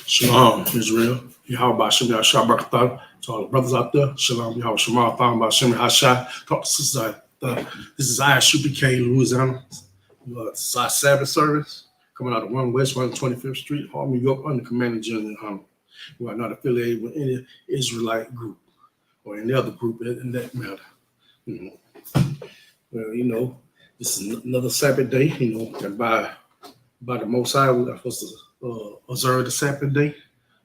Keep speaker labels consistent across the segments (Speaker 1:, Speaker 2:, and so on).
Speaker 1: Shalom, Israel. Yahweh Shem Yahshua Barakatah. To all the brothers out there. Shalom, Yahweh Shema Thon by Shem Yahshua. Talk to sisters. This is ISUPK, Louisiana. It's our Sabbath service coming out of 1 West 125th Street, Harlem, New York, under Commander General. We are not affiliated with any Israelite group or any other group in that matter. Well, this is another Sabbath day, and by the Most High, we are supposed to observe the Sabbath day.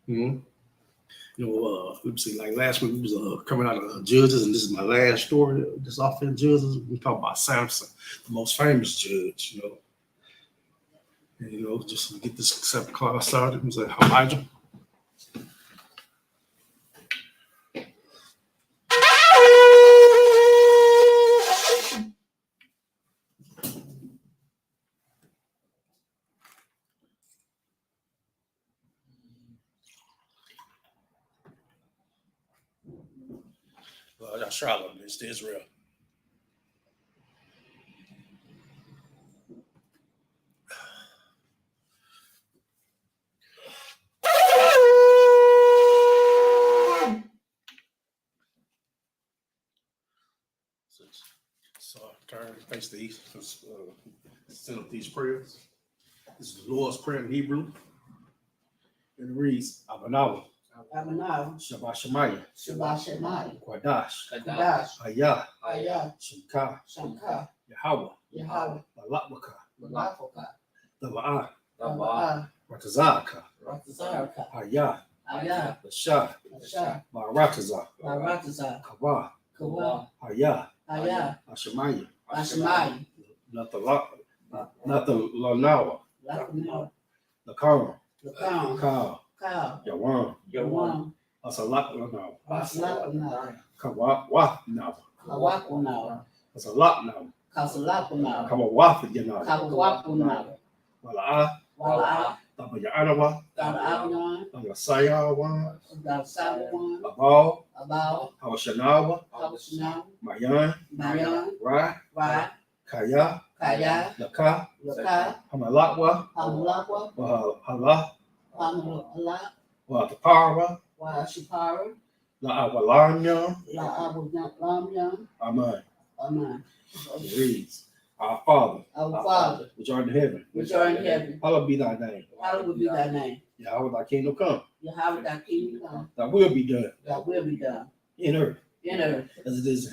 Speaker 1: Let me see, like last week we was coming out of Judges, and this is my last story. This off in Judges, we talk about Samson, the most famous judge, And, just to get this Sabbath class started, it was like Elijah. Charlotte, it's to Israel. So turn face the east. Send up these prayers. This is the Lord's Prayer in Hebrew. And it reads, Abanawa. Shabbat Shemaya. Quadash. Hayah. Shemka. Yahweh. Balakbaka. Dala'ah. Ratazaka. Hayah. Lashah. Baratazah. Kawah. Hayah. Ashemaya. Natalanawa. Lakar. Yawan. Asalak Kawak now. Asalak now. Kawawaf now. Wala. Tabayanawa. Sayawa. Abal. Hawashanawa. Mayan. Ra. Kaya. Laka. Hamalakwa. Hala. Watapara. La'awalanya. Amen. It reads, Our Father, which art in heaven, hallowed be thy name. Yahweh thy kingdom come. Thy will be done. In earth. As it is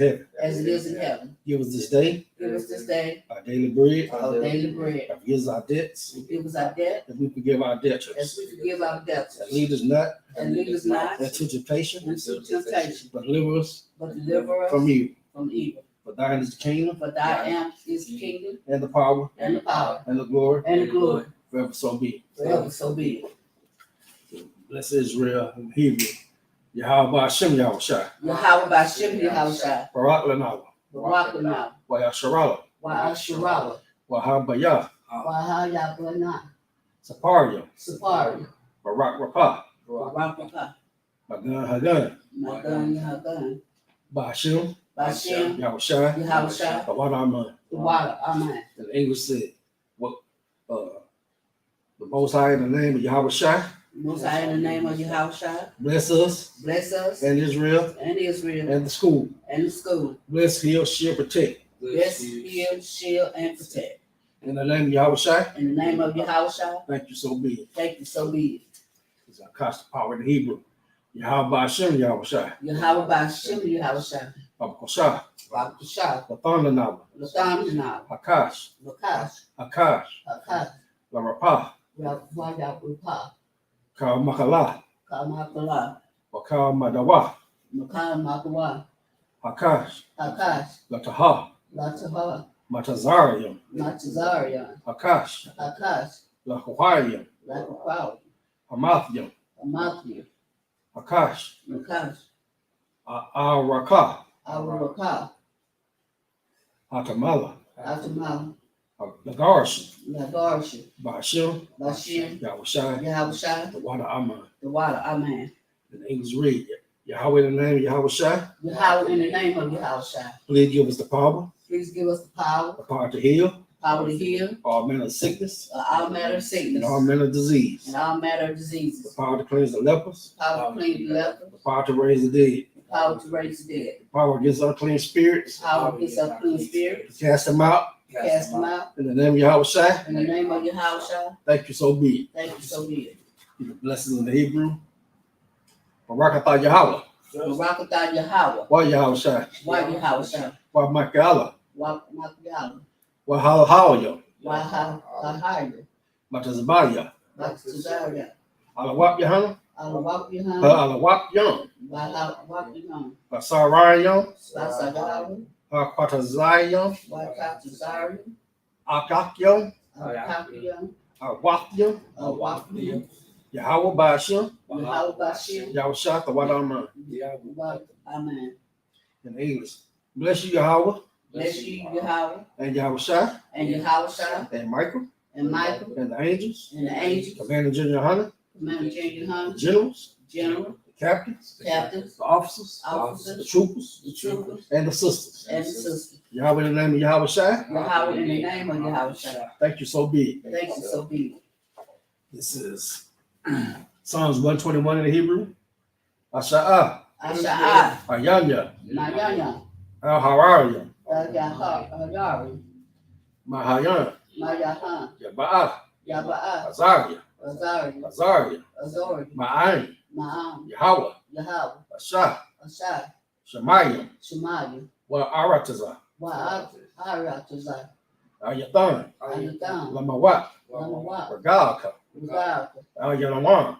Speaker 1: in heaven. Give us this day. Our daily bread. Forgive us our debts. As we forgive our debtors. And lead us not into temptation. But deliver us from evil. For thine is the kingdom. And the power. And the glory. Forever so be it. Bless Israel in Hebrew. Yahweh Shem Yahushua. Barak Lanawa. Wayasharala. Wahabaya. Saparia. Barak Rapah. Magan Hagan. Bashim. Yahushua. The water Amen. And the English said, the Most High in the name of Yahushua. Bless us and Israel and the school. Bless, heal, shield, protect. In the name of Yahushua. Thank you, so be it. It's our constant power in Hebrew. Yahweh Shem Yahushua. Babakosha. Lathananawa. Hakash. Larapah. Kalmakala. Wakal Madawa. Hakash. Lataha. Matazarium. Hakash. Lahawayim. Hamathium. Hakash. Araka. Atamala. Lagarshi. Bashim. Yahushua. The water Amen. And the English read, Yahweh in the name of Yahushua. Please give us the power. The power to heal.
Speaker 2: Power to heal.
Speaker 1: All manner of sickness.
Speaker 2: All manner of sickness.
Speaker 1: And all manner of disease.
Speaker 2: And all manner of diseases.
Speaker 1: The power to cleanse the lepers.
Speaker 2: Power to clean the lepers.
Speaker 1: The power to raise the dead.
Speaker 2: Power to raise the dead.
Speaker 1: The power against unclean spirits.
Speaker 2: Power against unclean spirits.
Speaker 1: To cast them out.
Speaker 2: Cast them out.
Speaker 1: In the name of Yahushua.
Speaker 2: In the name of Yahushua.
Speaker 1: Thank you so be it.
Speaker 2: Thank you so be it.
Speaker 1: The blessings in the Hebrew. Barakatah Yahweh.
Speaker 2: Barakatah Yahweh.
Speaker 1: Why Yahushua?
Speaker 2: Why Yahushua?
Speaker 1: Why Makala?
Speaker 2: Why Makala?
Speaker 1: Why Halahalia?
Speaker 2: Why Halahalia?
Speaker 1: Matazabaya.
Speaker 2: Matazabaya.
Speaker 1: Alawap Yahana?
Speaker 2: Alawap Yahana.
Speaker 1: Alawap Young.
Speaker 2: Alawap Young.
Speaker 1: Basarayan.
Speaker 2: Basarayan.
Speaker 1: Quatazayan.
Speaker 2: Quatazayan.
Speaker 1: Akakyan.
Speaker 2: Akakyan.
Speaker 1: Awapyan.
Speaker 2: Awapyan.
Speaker 1: Yahweh Bashim.
Speaker 2: Yahweh Bashim.
Speaker 1: Yahushua Tawadama.
Speaker 2: Amen.
Speaker 1: In English. Bless you, Yahweh.
Speaker 2: Bless you, Yahweh.
Speaker 1: And Yahushua.
Speaker 2: And Yahushua.
Speaker 1: And Michael.
Speaker 2: And Michael.
Speaker 1: And the angels.
Speaker 2: And the angels.
Speaker 1: Commander General Hunter.
Speaker 2: Commander General Hunter.
Speaker 1: Generals.
Speaker 2: General.
Speaker 1: The captains.
Speaker 2: Captains.
Speaker 1: The officers.
Speaker 2: Officers.
Speaker 1: The troopers.
Speaker 2: The troopers.
Speaker 1: And the sisters.
Speaker 2: And the sisters.
Speaker 1: Yahweh in the name of Yahushua.
Speaker 2: Yahweh in the name of Yahushua.
Speaker 1: Thank you so be it.
Speaker 2: Thank you so be it.
Speaker 1: This is Psalms 121 in the Hebrew. Asha'ah.
Speaker 2: Asha'ah.
Speaker 1: Ayanya.
Speaker 2: Mayanya.
Speaker 1: Al-Harariya.
Speaker 2: Al-Harari.
Speaker 1: Mahayan.
Speaker 2: Mayahan.
Speaker 1: Yaba'ah.
Speaker 2: Yaba'ah.
Speaker 1: Azaria.
Speaker 2: Azaria.
Speaker 1: Azaria.
Speaker 2: Azaria.
Speaker 1: Ma'ayin.
Speaker 2: Ma'am.
Speaker 1: Yahweh.
Speaker 2: Yahweh.
Speaker 1: Ashah.
Speaker 2: Ashah.
Speaker 1: Shemayim.
Speaker 2: Shemaya.
Speaker 1: Wa Aratazah.
Speaker 2: Aratazah.
Speaker 1: Ayathan.
Speaker 2: Ayathan.
Speaker 1: Lamawat.
Speaker 2: Lamawat.
Speaker 1: Regalka.
Speaker 2: Regalka.
Speaker 1: Al-Yalawan.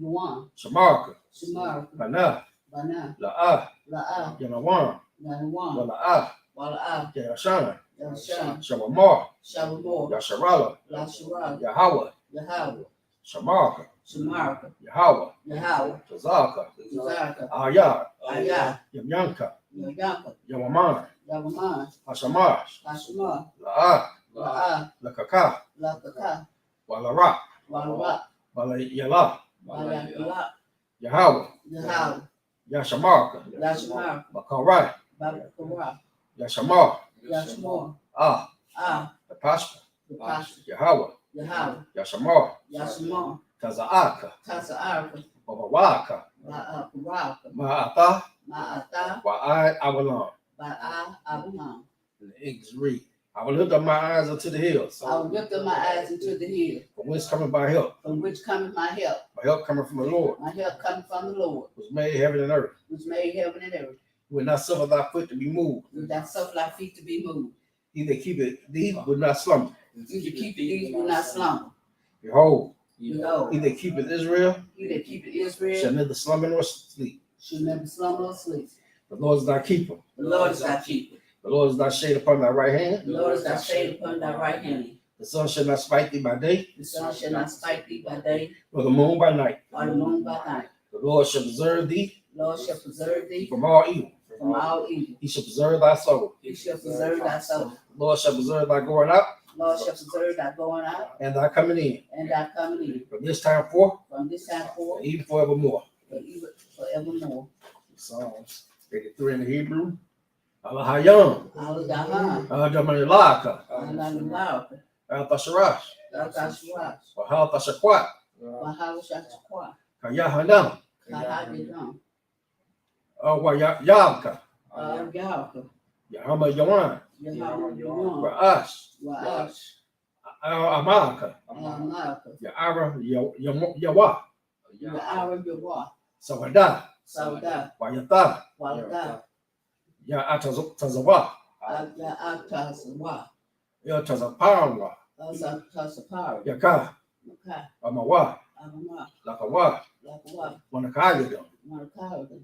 Speaker 2: Yuan.
Speaker 1: Shamarka.
Speaker 2: Shamarka.
Speaker 1: Banah.
Speaker 2: Banah.
Speaker 1: La'ah.
Speaker 2: La'ah.
Speaker 1: Yalawan.
Speaker 2: Yalawan.
Speaker 1: Wala'ah.
Speaker 2: Wala'ah.
Speaker 1: Yashana.
Speaker 2: Yashan.
Speaker 1: Shabamar.
Speaker 2: Shabamor.
Speaker 1: Yasharala.
Speaker 2: Lasharah.
Speaker 1: Yahweh.
Speaker 2: Yahweh.
Speaker 1: Shamarka.
Speaker 2: Shamarka.
Speaker 1: Yahweh.
Speaker 2: Yahweh.
Speaker 1: Tazaka.
Speaker 2: Zarka.
Speaker 1: Ayah.
Speaker 2: Ayah.
Speaker 1: Yamyanka.
Speaker 2: Yayanka.
Speaker 1: Yamaman.
Speaker 2: Yavaman.
Speaker 1: Hashamash.
Speaker 2: Hashemah.
Speaker 1: La'ah.
Speaker 2: La'ah.
Speaker 1: Lakaka.
Speaker 2: Lakaka.
Speaker 1: Walarak.
Speaker 2: Walawat.
Speaker 1: Walayala.
Speaker 2: Walayala.
Speaker 1: Yahweh.
Speaker 2: Yahweh.
Speaker 1: Yashamarka.
Speaker 2: Yashamar.
Speaker 1: Bakarai.
Speaker 2: Babakara.
Speaker 1: Yashamar.
Speaker 2: Yashmor.
Speaker 1: Ah. The Pasha.
Speaker 2: The Pasha.
Speaker 1: Yahweh.
Speaker 2: Yahweh.
Speaker 1: Yashamar.
Speaker 2: Yashmor.
Speaker 1: Tazaaka.
Speaker 2: Tasa'arka.
Speaker 1: Babawaka.
Speaker 2: Ba'akaraka.
Speaker 1: Ma'ata.
Speaker 2: Ma'ata.
Speaker 1: Wa'ai Awalam.
Speaker 2: Ba'a Abulam.
Speaker 1: And the English read. I will lift up my eyes unto the hills.
Speaker 2: I will lift up my eyes into the hill.
Speaker 1: From whence cometh my help?
Speaker 2: From which cometh my help?
Speaker 1: My help cometh from the Lord,
Speaker 2: My help cometh from the Lord,
Speaker 1: which made heaven and earth.
Speaker 2: which made heaven and earth.
Speaker 1: Who will not suffer thy foot to be moved.
Speaker 2: With thy suffer thy feet to be moved.
Speaker 1: He that keepeth thee will not slumber.
Speaker 2: You that keep these will not slumber.
Speaker 1: Behold,
Speaker 2: Behold,
Speaker 1: he that keepeth Israel
Speaker 2: he that keepeth
Speaker 1: shall
Speaker 2: Israel
Speaker 1: neither slumber nor sleep.
Speaker 2: shall never slumber or sleep.
Speaker 1: The Lord is thy keeper.
Speaker 2: The Lord is thy keeper.
Speaker 1: The Lord is thy shade upon thy right hand.
Speaker 2: The Lord is thy shade upon thy right hand.
Speaker 1: The sun shall not smite thee by day,
Speaker 2: The sun shall not smite thee by day,
Speaker 1: nor the moon by night.
Speaker 2: or the moon by night.
Speaker 1: The Lord shall preserve thee
Speaker 2: The Lord shall preserve thee
Speaker 1: from all evil.
Speaker 2: from all evil.
Speaker 1: He shall preserve thy soul.
Speaker 2: He shall preserve thy soul.
Speaker 1: The Lord shall preserve thy going out
Speaker 2: The Lord shall preserve thy going out
Speaker 1: and thy coming in.
Speaker 2: and thy coming in.
Speaker 1: From this time forth,
Speaker 2: From this time forth,
Speaker 1: and even forevermore.
Speaker 2: even forevermore.
Speaker 1: Psalms 83 in the Hebrew. Alahayam.
Speaker 2: Al-Dahan.
Speaker 1: Al-Damanilaka.
Speaker 2: Al-Lalaka.
Speaker 1: Al-Tasharash.
Speaker 2: Al-Tashwash.
Speaker 1: Wahal-Tashakwat.
Speaker 2: Mahal-Shachakwa.
Speaker 1: Kayahanam.
Speaker 2: Kahadidam.
Speaker 1: Yabka.
Speaker 2: Al-Yalka.
Speaker 1: Yahama Yawan.
Speaker 2: Yahawah.
Speaker 1: Ra'ash.
Speaker 2: Wa'ash.
Speaker 1: Al-Amaka.
Speaker 2: Al-Malaka.
Speaker 1: Ya'ara Yawa.
Speaker 2: Ya'ara Yawah.
Speaker 1: Sawada.
Speaker 2: Sauda.
Speaker 1: Wayata.
Speaker 2: Walda.
Speaker 1: Ya'atazawa.
Speaker 2: Ya'atazawa.
Speaker 1: Yatazapawa.
Speaker 2: Al-Tasapari.
Speaker 1: Yaka.
Speaker 2: Maka.
Speaker 1: Amawa.
Speaker 2: Amama.
Speaker 1: Lakawa.
Speaker 2: Lakwa.
Speaker 1: Wanakayagam.
Speaker 2: Marakawagan.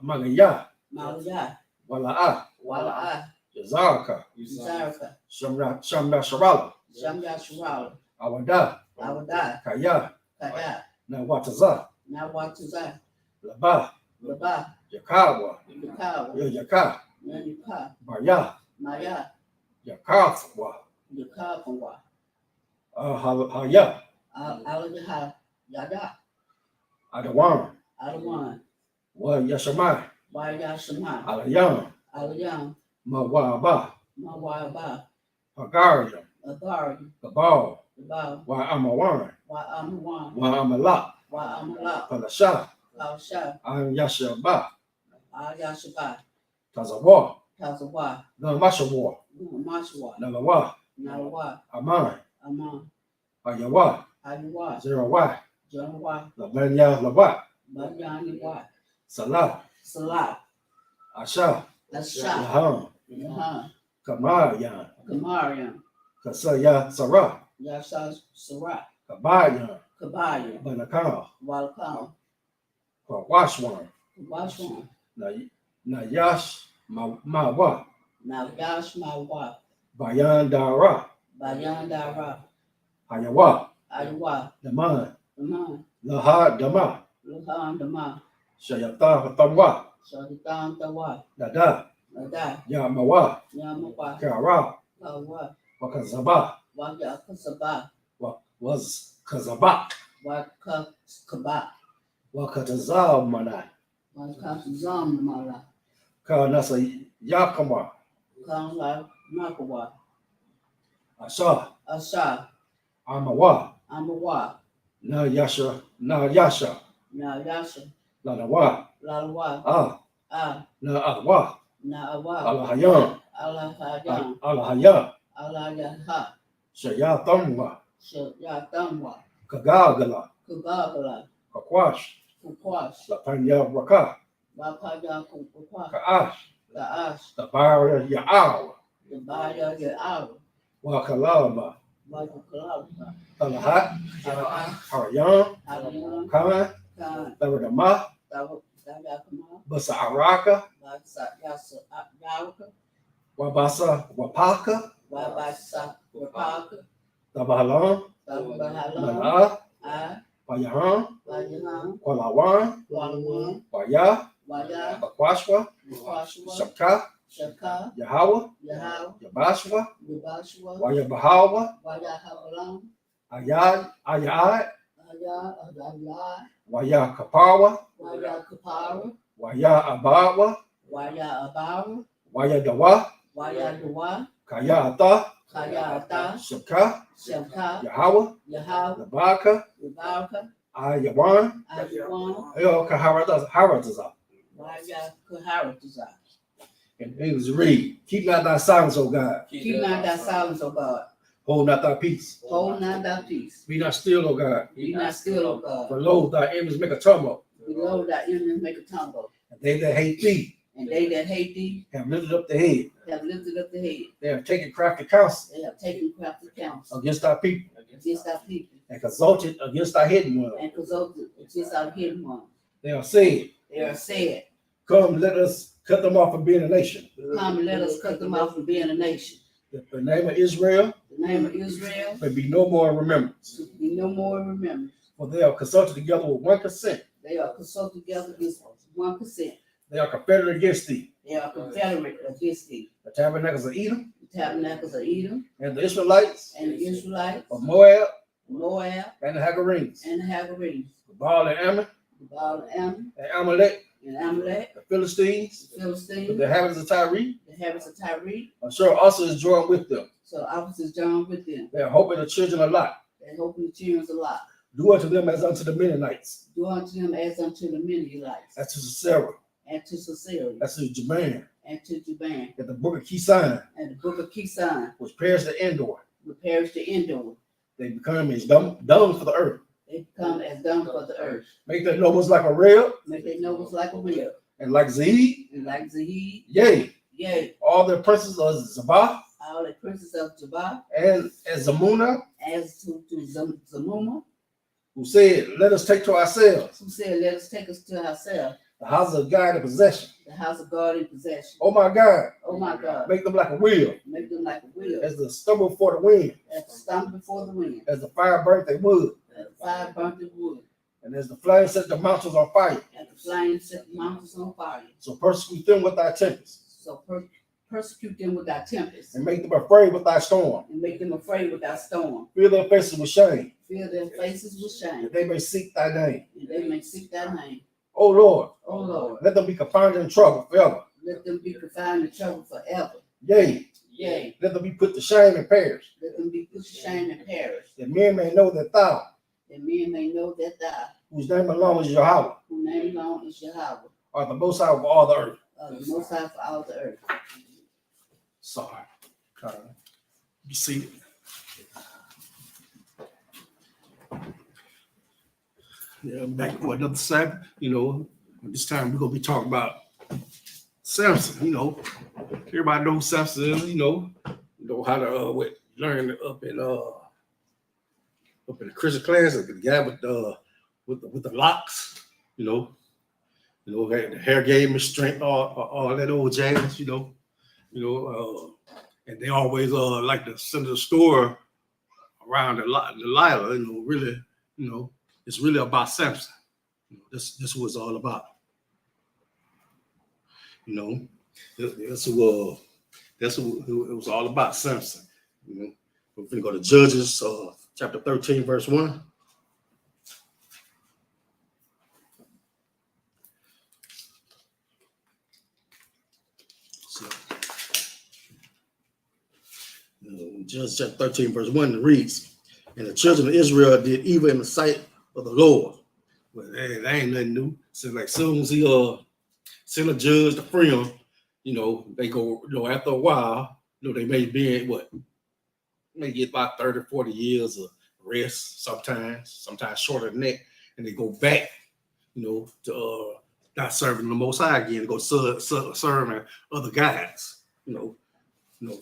Speaker 1: Magaya.
Speaker 2: Malaya.
Speaker 1: Wala'a.
Speaker 2: Wala'a.
Speaker 1: Yazarka.
Speaker 2: Zarka.
Speaker 1: Shamna Sharala.
Speaker 2: Shamya Shural.
Speaker 1: Awada.
Speaker 2: Awada.
Speaker 1: Kaya.
Speaker 2: Kaya.
Speaker 1: Nawataza.
Speaker 2: Nawatuza.
Speaker 1: Laba.
Speaker 2: Laba.
Speaker 1: Yakawa.
Speaker 2: Yukawa.
Speaker 1: Yaka.
Speaker 2: Yuka.
Speaker 1: Maya.
Speaker 2: Maya.
Speaker 1: Yakafwa.
Speaker 2: Yukawa.
Speaker 1: Haya.
Speaker 2: Alaha. Yada.
Speaker 1: Adawan.
Speaker 2: Adawan.
Speaker 1: Wa Yashamai.
Speaker 2: Wayashama.
Speaker 1: Alayam.
Speaker 2: Alayam.
Speaker 1: Mawaba.
Speaker 2: Mawaba.
Speaker 1: Hagarium,
Speaker 2: Agarium,
Speaker 1: Gabal,
Speaker 2: Gabal,
Speaker 1: Wa'amawan,
Speaker 2: Wa'amawan,
Speaker 1: Wa'amalak,
Speaker 2: Wa'amalak,
Speaker 1: Palasha,
Speaker 2: Pausha,
Speaker 1: Yashaba,
Speaker 2: Ayashaba,
Speaker 1: Tazawa,
Speaker 2: Tazawa,
Speaker 1: Namashawa,
Speaker 2: Mashwa,
Speaker 1: Nalawa,
Speaker 2: Nawa,
Speaker 1: Aman,
Speaker 2: Amon,
Speaker 1: Ayawa,
Speaker 2: Ayawa,
Speaker 1: Zerawa,
Speaker 2: Janawa,
Speaker 1: Labanya Lawa,
Speaker 2: Banyaniwa,
Speaker 1: Salah,
Speaker 2: Salah,
Speaker 1: Asha,
Speaker 2: Asha,
Speaker 1: Laham,
Speaker 2: Yahan,
Speaker 1: Kamayan,
Speaker 2: Kamarian,
Speaker 1: Kasaya Sarah,
Speaker 2: Yasa Sarah,
Speaker 1: Kabayan,
Speaker 2: Kabaya,
Speaker 1: Banakam,
Speaker 2: Walcom,
Speaker 1: Washwan,
Speaker 2: Washwan,
Speaker 1: Nayash Mawa,
Speaker 2: Nagash Mawa,
Speaker 1: Bayan Dara,
Speaker 2: Bayandara,
Speaker 1: Ayawa,
Speaker 2: Ayawa,
Speaker 1: Daman,
Speaker 2: Daman,
Speaker 1: Laha Dama,
Speaker 2: Luhan Dama,
Speaker 1: Shayata Tamwa,
Speaker 2: Shaditan Tawa,
Speaker 1: Dada,
Speaker 2: Nada,
Speaker 1: Yamawa,
Speaker 2: Yamawa,
Speaker 1: Kara,
Speaker 2: Kawa,
Speaker 1: Wakazaba,
Speaker 2: Waka Kasaba,
Speaker 1: was Kazaba,
Speaker 2: Waka Kaba,
Speaker 1: Wakatazamana,
Speaker 2: Waka Zamala,
Speaker 1: Kanasa Yakama,
Speaker 2: Kanla Makawa,
Speaker 1: Asa,
Speaker 2: Asa,
Speaker 1: Amawa,
Speaker 2: Amawa,
Speaker 1: Na Yasha,
Speaker 2: Na Yasha,
Speaker 1: Lanawa,
Speaker 2: Lalawa,
Speaker 1: Na Awa,
Speaker 2: Na Awa,
Speaker 1: Alahayan,
Speaker 2: Alahayan,
Speaker 1: Alahaya,
Speaker 2: Alayaha,
Speaker 1: Shayatamwa,
Speaker 2: Shayatamwa,
Speaker 1: Kagagala,
Speaker 2: Kubagala,
Speaker 1: Kakwash,
Speaker 2: Kukwash,
Speaker 1: Lapanya Raka,
Speaker 2: Bapaya Kukwa,
Speaker 1: Kaash,
Speaker 2: the Ash,
Speaker 1: the Bar Yaaw,
Speaker 2: the Baya, the Hour,
Speaker 1: Wakalaba,
Speaker 2: Wakalaba,
Speaker 1: Alahat, Harayan,
Speaker 2: Alayan,
Speaker 1: Kama,
Speaker 2: Kan,
Speaker 1: Lavadama,
Speaker 2: Dayakama,
Speaker 1: Basa Araka,
Speaker 2: Yasa Yawaka,
Speaker 1: Wabasa Wapaka,
Speaker 2: Wabasa, Wapaka,
Speaker 1: Tabahalam,
Speaker 2: Tabahala,
Speaker 1: Mana, Payahan,
Speaker 2: Wayahan,
Speaker 1: Kwalawan,
Speaker 2: Walawan,
Speaker 1: Waya,
Speaker 2: Waya,
Speaker 1: Bakwashwa,
Speaker 2: Washwa,
Speaker 1: Shaka,
Speaker 2: Shaka,
Speaker 1: Yahawa,
Speaker 2: Yahau,
Speaker 1: Yabashwa,
Speaker 2: Yabashwa,
Speaker 1: Waya Bahawa,
Speaker 2: Waya Havalam,
Speaker 1: Ayad,
Speaker 2: Aya, Adala,
Speaker 1: Waya Kapawa,
Speaker 2: Waya Kapara,
Speaker 1: Waya Abawa,
Speaker 2: Waya Abara,
Speaker 1: Waya Dawa,
Speaker 2: Waya Dua,
Speaker 1: Kaya Ata,
Speaker 2: Kaya Ata,
Speaker 1: Shaka,
Speaker 2: Shemka,
Speaker 1: Yahawa,
Speaker 2: Yahau,
Speaker 1: Labaka,
Speaker 2: Yabaka,
Speaker 1: Ayawan,
Speaker 2: Ayawan,
Speaker 1: Ayo Kaharataza.
Speaker 2: Waya Kaharatiza.
Speaker 1: And it was read, keep not thy silence, O God.
Speaker 2: Keep not thy silence, O God.
Speaker 1: Hold not thy peace.
Speaker 2: Hold not thy peace.
Speaker 1: Be not still, O God.
Speaker 2: Be not still, O God.
Speaker 1: For lo, thy enemies make a tumult.
Speaker 2: Below thy enemies make a tumble.
Speaker 1: And they that hate thee
Speaker 2: And they that hate thee
Speaker 1: have lifted up the head.
Speaker 2: have lifted up the head.
Speaker 1: They have taken crafty counsel
Speaker 2: They have taken crafty counsel
Speaker 1: against thy people.
Speaker 2: against thy people.
Speaker 1: And consulted against thy hidden one.
Speaker 2: And consulted against our hidden one.
Speaker 1: They have said,
Speaker 2: They are said,
Speaker 1: come, let us cut them off from being a nation.
Speaker 2: come and let us cut them off from being a nation.
Speaker 1: That the name of Israel
Speaker 2: The name of Israel
Speaker 1: may be no more in remembrance.
Speaker 2: should be no more remembered.
Speaker 1: For they are consulted together with one consent.
Speaker 2: They are consulted together against 1%.
Speaker 1: They are confederate against thee.
Speaker 2: They are confederate against thee.
Speaker 1: The tabernacles of Edom
Speaker 2: The tabernacles of Edom
Speaker 1: and the Israelites
Speaker 2: and the Israelites,
Speaker 1: of Moab
Speaker 2: Moab
Speaker 1: and the Hagarenes,
Speaker 2: and the Hagarenes,
Speaker 1: Baal and Ammon
Speaker 2: Baal and Ammon
Speaker 1: and Amalek,
Speaker 2: and Amalek,
Speaker 1: the Philistines,
Speaker 2: the Philistines,
Speaker 1: the inhabitants of Tyre,
Speaker 2: the inhabitants of Tyre.
Speaker 1: I'm sure also is joined with them.
Speaker 2: So officers joined with them.
Speaker 1: They are hoping the children of Lot.
Speaker 2: They hoping the children a lot.
Speaker 1: Do unto them as unto the Mennonites,
Speaker 2: Do unto them as unto the Mennonites,
Speaker 1: as to Sarah,
Speaker 2: and to Sisera,
Speaker 1: as to Jaban,
Speaker 2: and to Juban,
Speaker 1: and the book of Kisan,
Speaker 2: and the book of Kisan,
Speaker 1: which perished at Endor.
Speaker 2: which perished to Endor.
Speaker 1: They become as dung for the earth.
Speaker 2: They become as dung for the earth.
Speaker 1: Make their nobles like a rail,
Speaker 2: Make their nobles like a wheel,
Speaker 1: and like Zeed,
Speaker 2: and like Zahid,
Speaker 1: yea,
Speaker 2: yea,
Speaker 1: all their princes of Zabah,
Speaker 2: all the princes of Jabah,
Speaker 1: and as Zamuna,
Speaker 2: as to Zamuma,
Speaker 1: who said, let us take to ourselves
Speaker 2: who said, let us take us to ourselves,
Speaker 1: the house of God in possession.
Speaker 2: the house of God in possession.
Speaker 1: Oh my God,
Speaker 2: Oh my God,
Speaker 1: make them like a wheel,
Speaker 2: make them like a wheel,
Speaker 1: as the stubble before the wind,
Speaker 2: as the stump before the wind,
Speaker 1: as the fire burnt their wood,
Speaker 2: as the fire burnt the wood,
Speaker 1: and as the flame set the mountains on fire.
Speaker 2: and the flames set the mountains on fire.
Speaker 1: So persecute them with thy tempests,
Speaker 2: So persecute them with thy tempest,
Speaker 1: and make them afraid with thy storm.
Speaker 2: and make them afraid with thy storm.
Speaker 1: Fill their faces with shame,
Speaker 2: Fill their faces with shame,
Speaker 1: that they may seek thy name.
Speaker 2: and they may seek thy name.
Speaker 1: O Lord,
Speaker 2: O Lord,
Speaker 1: let them be confounded in trouble forever.
Speaker 2: let them be confined in trouble forever.
Speaker 1: Yea,
Speaker 2: Yea.
Speaker 1: Let them be put to shame and perish.
Speaker 2: Let them be put to shame and perish.
Speaker 1: That men may know that thou, whose name alone is Yahweh, are the Most High of all the earth.
Speaker 2: The Most High for all the earth.
Speaker 1: Sorry. Be seated. Yeah, back for another Sabbath. This time we're gonna be talking about Samson. Everybody knows who Samson is. Know how to learn up in the Christian class. The guy with the locks. The hair gave him strength. All that old jazz. And they always like to send the store around Delilah. Really. It's really about Samson. This was all about. That's what it was all about, Samson. We're going to go to Judges chapter 13, verse 1. So, Judges chapter 13, verse 1 reads, "And the children of Israel did evil in the sight of the Lord." Well, that ain't nothing new. So, like, soon as he send a judge to free them, they go, after a while, they may be in may get about 30, 40 years of rest sometimes shorter than that, and they go back, to not serving the Most High again, to go serving other guys,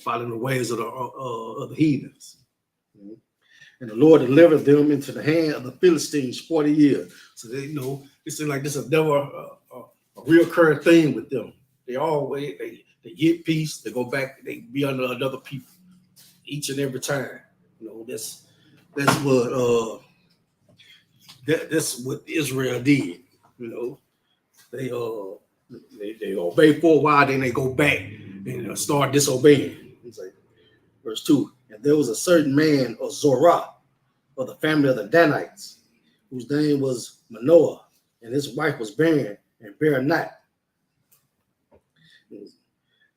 Speaker 1: following the ways of the heathens. And the Lord delivered them into the hand of the Philistines 40 years. So they, it seems like this is never a reoccurring thing with them. They always they get peace. They go back. They be under another people each and every time. That's what Israel did. They obey for a while, then they go back and start disobeying. It's like verse 2. And there was a certain man of Zorah, of the family of the Danites, whose name was Manoah, and his wife was barren and bare not.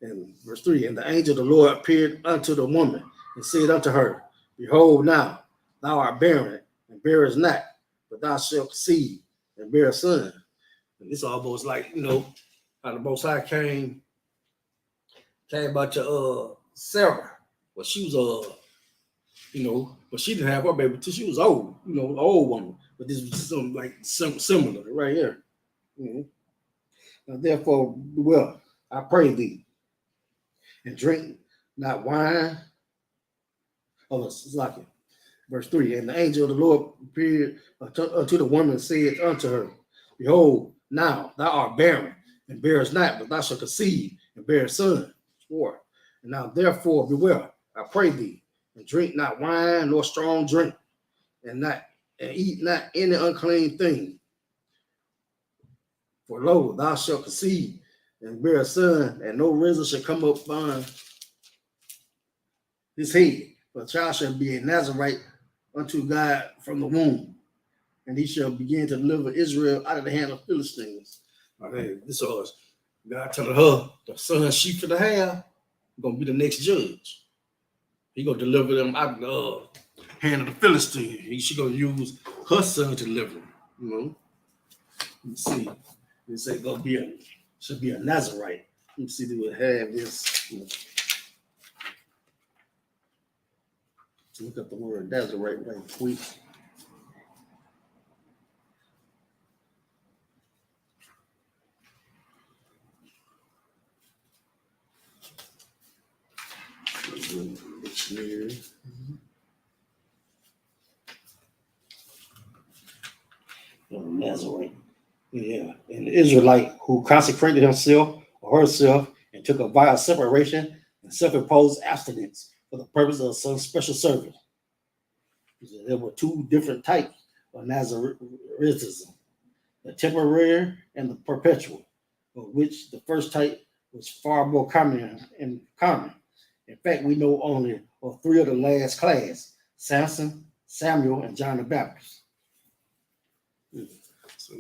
Speaker 1: And verse 3, and the angel of the Lord appeared unto the woman and said unto her, Behold, now thou art barren and bearest not, but thou shalt conceive and bear a son. And it's almost like, how the Most High came about to Sarah. Well, she was but she didn't have her baby until she was old, an old woman. But this was something similar right here. Now, therefore, well, I pray thee, and drink not wine. Oh, it's like it. Verse 3, and the angel of the Lord appeared unto the woman and said unto her, Behold, now thou art barren and bearest not, but thou shalt conceive and bear a son. 4. And now therefore beware, I pray thee, and drink not wine nor strong drink, and eat not any unclean thing. For lo, thou shalt conceive and bear a son, and no razor shall come up on his head. For a child shall be a Nazarite unto God from the womb, and he shall begin to deliver Israel out of the hand of Philistines. Okay, this is God telling her the son she could have gonna be the next judge. He gonna deliver them out of the hand of the Philistines. She gonna use her son to deliver them. Let's see. They say should be a Nazarite. Let me see if they would have this. To look up the word Nazarite right quick. Nazarite. Yeah, an Israelite who consecrated himself or herself and took a vow of separation and self-imposed abstinence for the purpose of some special service. There were two different types of Nazaritism, the temporary and the perpetual, of which the first type was far more common. In fact, we know only of three of the last class: Samson, Samuel, and John the Baptist. So,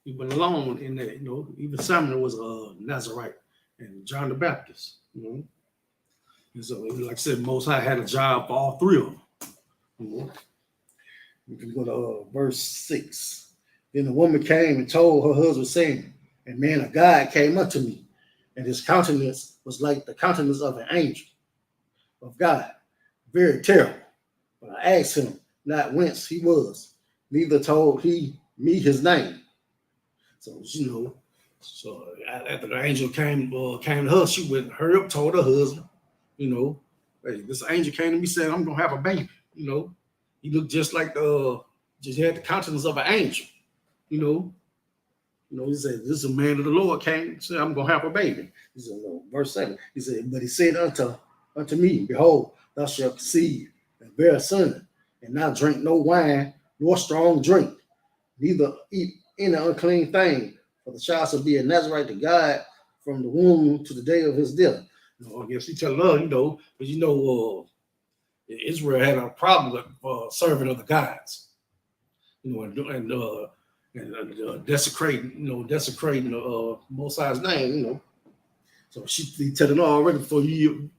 Speaker 1: he went alone in that, even Samuel was a Nazarite and John the Baptist, And so, like I said, Most High had a job for all three of them. You know? We can go to verse 6. Then the woman came and told her husband, saying, "A man of God came unto me, and his countenance was like the countenance of an angel of God, very terrible. But I asked him not whence he was, neither told he me his name." So, so after the angel came to her, she went, hurry up, told her husband, hey, this angel came to me, said, "I'm going to have a baby." He looked just like just had the countenance of an angel. He said, "This is a man of the Lord came, said, I'm going to have a baby." He said, verse 7, he said, "But he said unto me, Behold, thou shalt conceive and bear a son, and not drink no wine, nor strong drink, neither eat any unclean thing, for the child shall be a Nazarite to God from the womb to the day of his death." I guess he telling her, but Israel had a problem with serving other gods, and desecrating the Most High's name, So he telling her already before you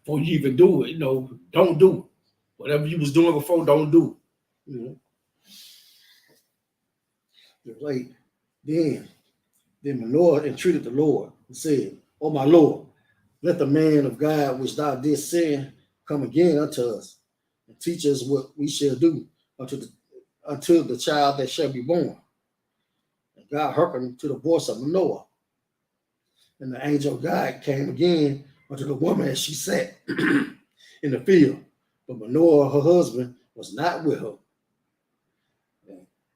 Speaker 1: even do it, don't do it. Whatever you was doing before, don't do it. Like then Manoah entreated the Lord and said, "Oh my Lord, let the man of God which thou didst send come again unto us, and teach us what we shall do unto the child that shall be born." And God hearkened to the voice of Manoah. And the angel of God came again unto the woman as she sat in the field. But Manoah, her husband, was not with her.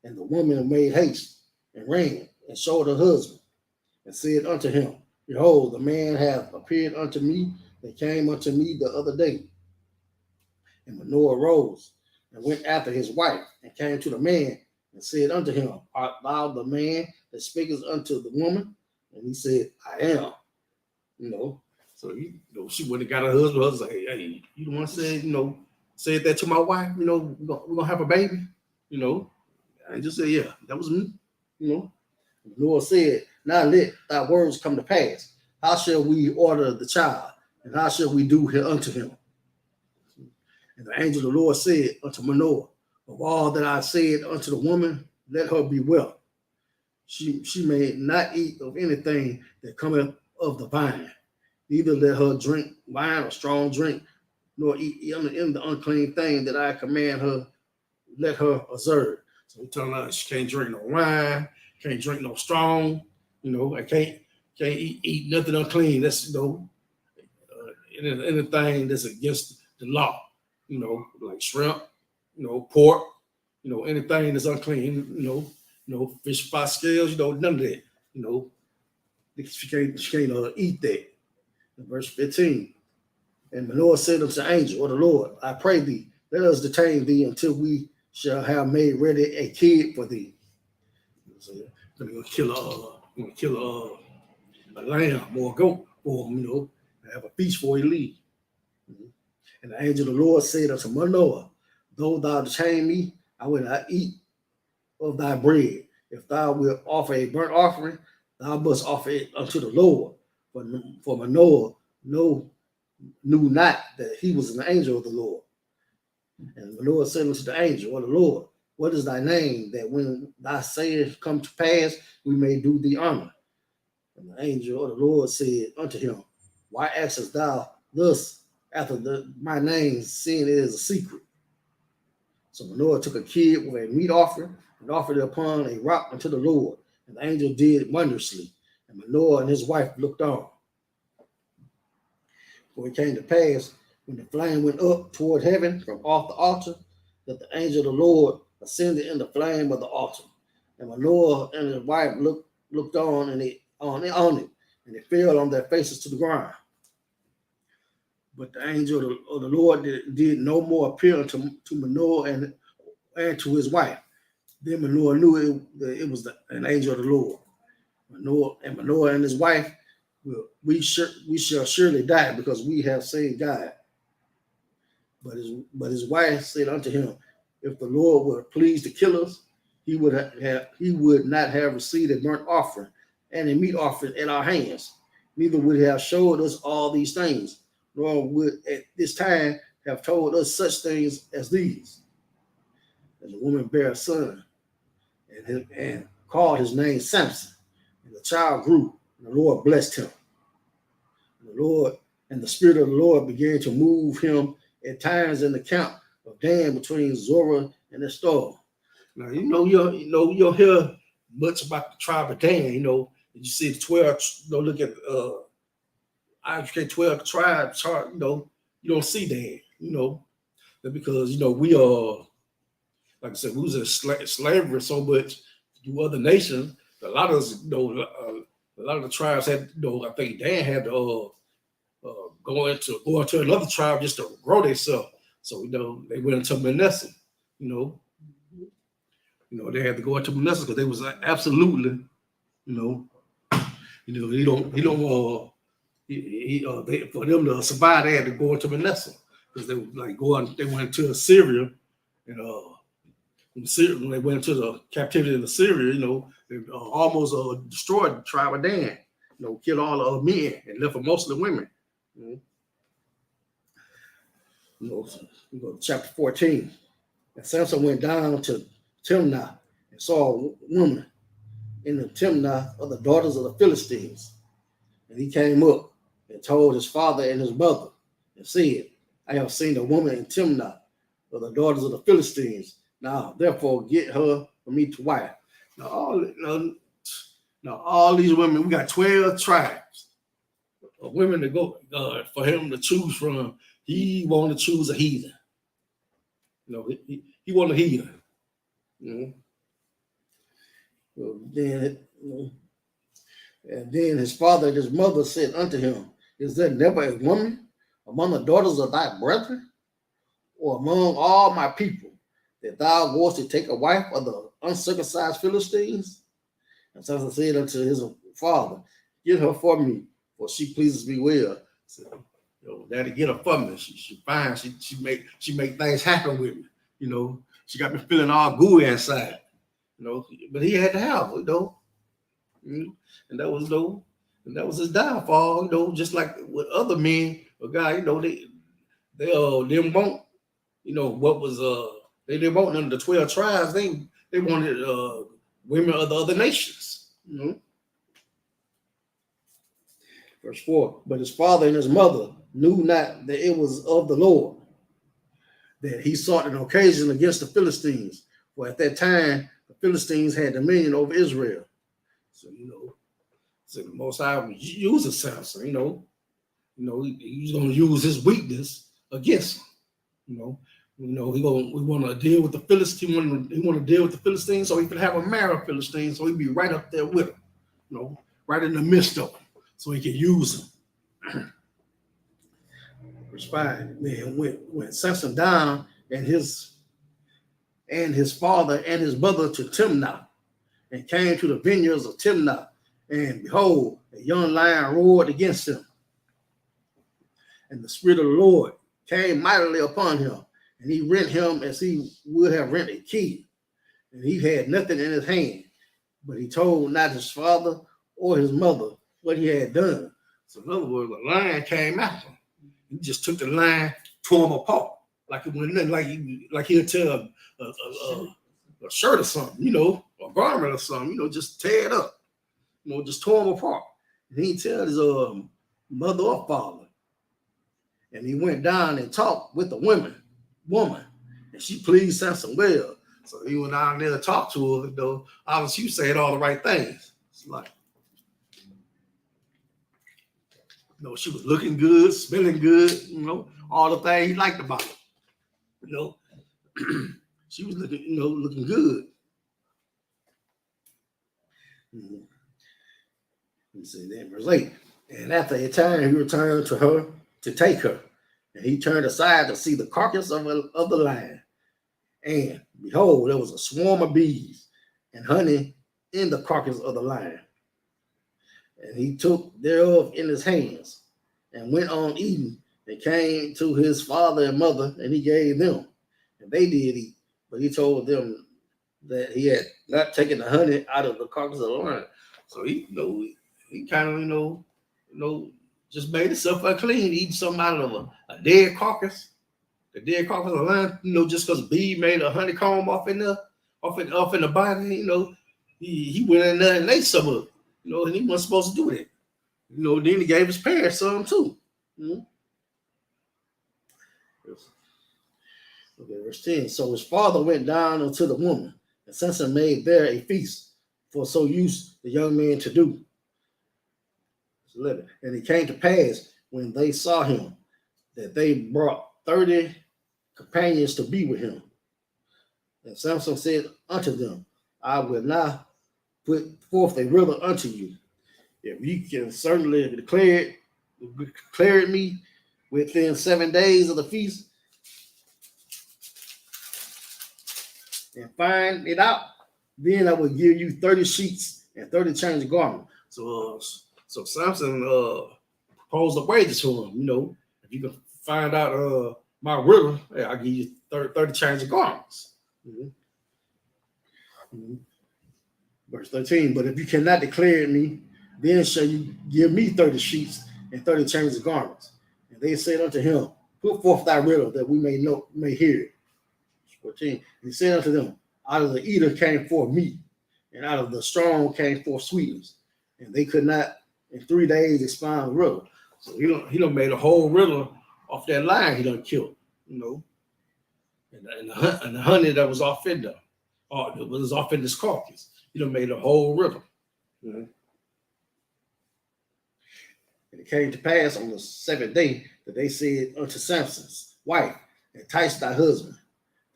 Speaker 1: And the woman made haste and ran and showed her husband and said unto him, "Behold, the man hath appeared unto me that came unto me the other day." And Manoah rose and went after his wife and came to the man and said unto him, "Art thou the man that speakest unto the woman?" And he said, "I am." So she went and got her husband. I was like, "Hey, you the one said, said that to my wife, we're gonna have a baby, I just said, "Yeah, that was me." Noah said, "Now let thy words come to pass. How shall we order the child, and how shall we do unto him?" And the angel of the Lord said unto Manoah, "Of all that I said unto the woman, let her be well. She may not eat of anything that cometh of the vine, neither let her drink wine or strong drink, nor eat in the unclean thing that I command her, let her observe." So we telling her she can't drink no wine, can't drink no strong, I can't eat nothing unclean. That's anything that's against the law, like shrimp, pork, anything that's unclean, fish, five scales, none of that, she can't eat that. In verse 15, and Manoah said unto the angel of the Lord, "I pray thee, let us detain thee until we shall have made ready a kid for thee." So we're gonna kill a lamb or a goat for him, and have a feast before he leave. And the angel of the Lord said unto Manoah, "Though thou detain me, I will not eat of thy bread. If thou wilt offer a burnt offering, thou must offer it unto the Lord." For Manoah knew not that he was an angel of the Lord. And Manoah said unto the angel of the Lord, "What is thy name, that when thy sayest come to pass, we may do thee honor?" And the angel of the Lord said unto him, "Why askest thou thus after my name, seeing it is a secret?" So Manoah took a kid with a meat offering and offered it upon a rock unto the Lord. And the angel did wondrously. And Manoah and his wife looked on. For it came to pass, when the flame went up toward heaven from off the altar, that the angel of the Lord ascended in the flame of the altar. And Manoah and his wife looked on it, and it fell on their faces to the ground. But the angel of the Lord did no more appear to Manoah and to his wife. Then Manoah knew it was an angel of the Lord. Manoah and his wife, we shall surely die, because we have seen God. But his wife said unto him, "If the Lord were pleased to kill us, he would not have received a burnt offering and a meat offering at our hands, neither would he have showed us all these things. nor would at this time have told us such things as these. And the woman bare a son, and called his name Samson. And the child grew, and the Lord blessed him. And the Spirit of the Lord began to move him at times in the camp of Dan between Zorah and Estor. Now you'll hear much about the tribe of Dan. You see the 12. Look at ISUPK 12 tribe chart. You don't see Dan. Because we are, like I said, we was in slavery so much to other nations. A lot of us, a lot of the tribes had, I think Dan had to go into another tribe just to grow themselves. So they went into Manasseh. They had to go into Manasseh because they was absolutely, for them to survive, they had to go into Manasseh because they were they went to Assyria, and when they went into the captivity of Assyria, they almost destroyed the tribe of Dan. Killed all the men and left for mostly women. Chapter 14. And Samson went down to Timnah and saw a woman in the Timnah of the daughters of the Philistines. And he came up and told his father and his mother and said, I have seen a woman in Timnah of the daughters of the Philistines. Now, therefore, get her for me to wife. Now, all these women, we got 12 tribes of women to go for him to choose from. He wanted to choose a heathen. He wanted a heathen. And then his father and his mother said unto him, is there never a woman among the daughters of thy brethren, or among all my people, that thou wast to take a wife of the uncircumcised Philistines? And Samson said unto his father, get her for me, for she pleases me well. So, Daddy, get her for me. She fine. She make things happen with me. She got me feeling all gooey inside. But he had to have her, and that was his downfall. Just like with other men, a guy, they didn't want, what was they didn't want none of the 12 tribes. They wanted women of the other nations. Verse 4. But his father and his mother knew not that it was of the Lord that he sought an occasion against the Philistines. For at that time the Philistines had dominion over Israel. So so the Most High uses Samson. He's going to use his weakness against him. We want to deal with the Philistines. He want to deal with the Philistines so he can have a marry a Philistine, so he'd be right up there with him, right in the midst of them, so he can use them. Verse 5. Then went Samson down and his father and his mother to Timnah, and came to the vineyards of Timnah, and behold, a young lion roared against him. And the Spirit of the Lord came mightily upon him, and he rent him as he would have rent a key. And he had nothing in his hand, but he told not his father or his mother what he had done. So in other words, the lion came after him. He just took the lion, tore him apart, like it was nothing, like he'll tear a shirt or something, a garment or something, just tear it up, just tore him apart. And he tell his mother or father. And he went down and talked with the woman, and she pleased Samson well. So he went down there to talk to her, obviously she said all the right things. It's like, she was looking good, smelling good, all the things he liked about her. She was looking good. He said that verse 8. And after a time he returned to her to take her. And he turned aside to see the carcass of the lion. And behold, there was a swarm of bees and honey in the carcass of the lion. And he took thereof in his hands and went on eating, and came to his father and mother, and he gave them. And they did eat. But he told them that he had not taken the honey out of the carcass of the lion. So he kind of, just made himself unclean, eating something out of a dead carcass. The dead carcass of a lion, just because bee made a honeycomb off in the body, he went in there and ate some of it, and he wasn't supposed to do that. Then he gave his parents some too. Okay, verse 10. So his father went down unto the woman, and Samson made there a feast, for so used the young man to do. 11. And it came to pass when they saw him that they brought 30 companions to be with him. And Samson said unto them, I will now put forth a riddle unto you. If you can certainly declare it me within 7 days of the feast, and find it out, then I will give you 30 sheets and 30 change of garment. So Samson proposed the wages to him. If you can find out my riddle, I'll give you 30 change of garments. Verse 13. But if you cannot declare it me, then shall you give me 30 sheets and 30 change of garments. And they said unto him, put forth thy riddle that we may hear it. 14. And he said unto them, out of the eater came forth meat, and out of the strong came forth sweetness. And they could not in 3 days expound the riddle. So he done made a whole riddle off that lion he done killed, and the honey that was off in there, or it was off in this carcass. He done made a whole riddle. And it came to pass on the 7th day that they said unto Samson's wife, entice thy husband,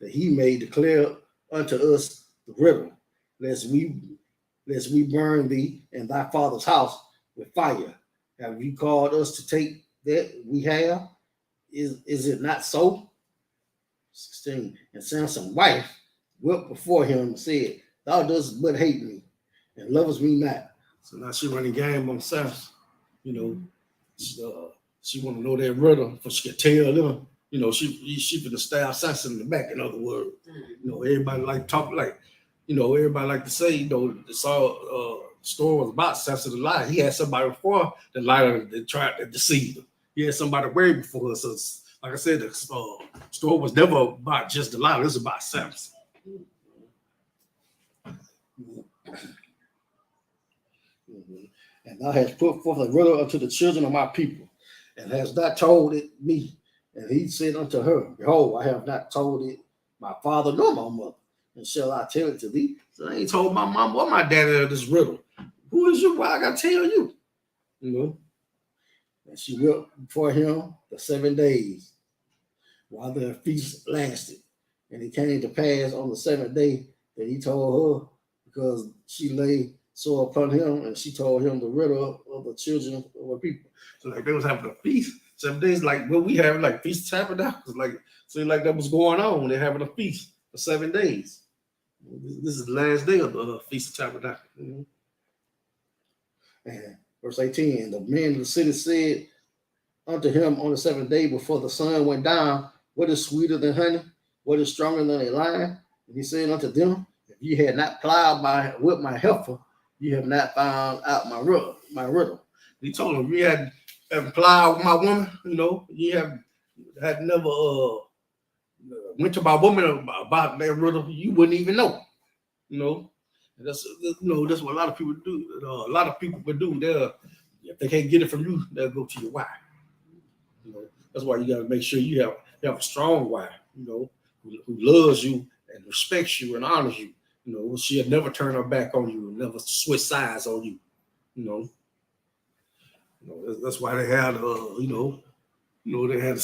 Speaker 1: that he may declare unto us the riddle, lest we burn thee and thy father's house with fire. Have you called us to take that we have? Is it not so? 16. And Samson's wife wept before him and said, thou dost but hate me and lovest me not. So now she running game on Samson. She want to know that riddle, for she can tell them. She finna stab Samson in the back. In other words, everybody like talk like, everybody like to say, this all story was about Samson the liar. He had somebody before the liar that tried to deceive him. He had somebody way before her. So, like I said, the story was never about just the liar. It was about Samson. And thou hast put forth a riddle unto the children of my people, and hast not told it me. And he said unto her, behold, I have not told it my father nor my mother, and shall I tell it to thee? So I ain't told my mom or my daddy this riddle. Who is you? Why I gotta tell you? And she wept before him the 7 days while the feast lasted. And it came to pass on the 7th day that he told her, because she lay sore upon him, and she told him the riddle of the children of her people. So like they was having a feast 7 days, like what we have, like Feast of Tabernacles, like seemed like that was going on. They're having a feast for 7 days. This is the last day of the Feast of Tabernacles. And verse 18, the men of the city said unto him on the 7th day before the sun went down, what is sweeter than honey? What is stronger than a lion? And he said unto them, if you had not plowed with my heifer, you have not found out my riddle. He told him, you hadn't plowed with my woman, you had never went to my woman about that riddle, you wouldn't even know. And that's what a lot of people do. A lot of people would do. If they can't get it from you, they'll go to your wife. That's why you got to make sure you have a strong wife, who loves you and respects you and honors you. She'll never turn her back on you and never switch sides on you. That's why they had they had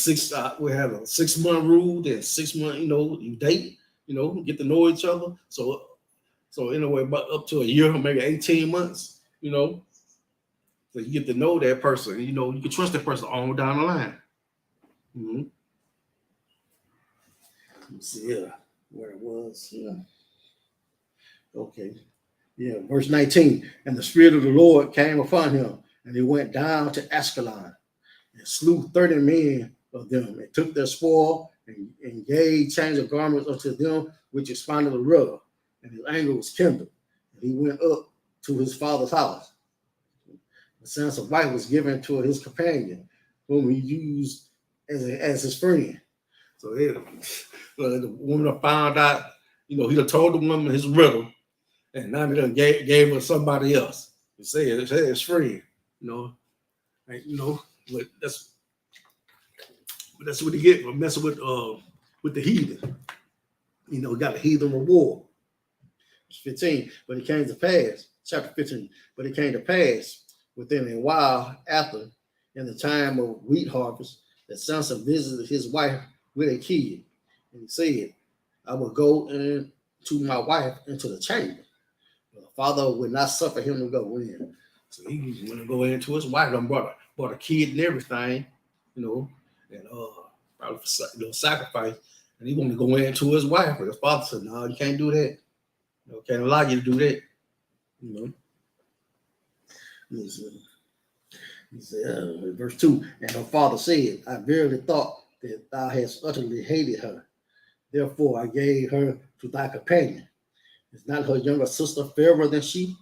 Speaker 1: we had a 6 month rule, then 6 month, you date, get to know each other. So anyway, about up to a year, maybe 18 months, so you get to know that person. You can trust that person on down the line. Let's see where it was. Okay. Verse 19. And the Spirit of the Lord came upon him, and he went down to Ascalon and slew 30 men of them, and took their spoil and gave change of garments unto them which expounded the riddle. And his anger was kindled, and he went up to his father's house. Samson's wife was given to his companion, whom he used as his friend. So the woman found out, he done told the woman his riddle, and now they done gave her somebody else. He said his friend, but that's what he get for messing with the heathen. Got a heathen reward. 15, but it came to pass, chapter 15, but it came to pass within a while after, in the time of wheat harvest, that Samson visited his wife with a kid. And he said, I will go in to my wife into the chamber. But the father would not suffer him to go in. So he was going to go into his wife and brought a kid and everything, and probably for sacrifice. And he wanted to go into his wife, but his father said, no, you can't do that. Can't allow you to do that. He said, verse 2, and her father said, I verily thought that thou hast utterly hated her. Therefore I gave her to thy companion. Is not her younger sister fairer than she?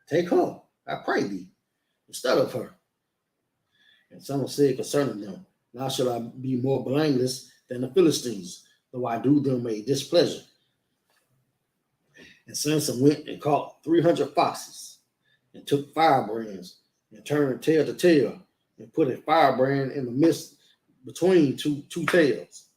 Speaker 1: Take her, I pray thee, instead of her. And someone said concerning them, now shall I be more blameless than the Philistines, though I do them a displeasure. And Samson went and caught 300 foxes, and took firebrands, and turned tail to tail, and put a firebrand in the midst between two tails.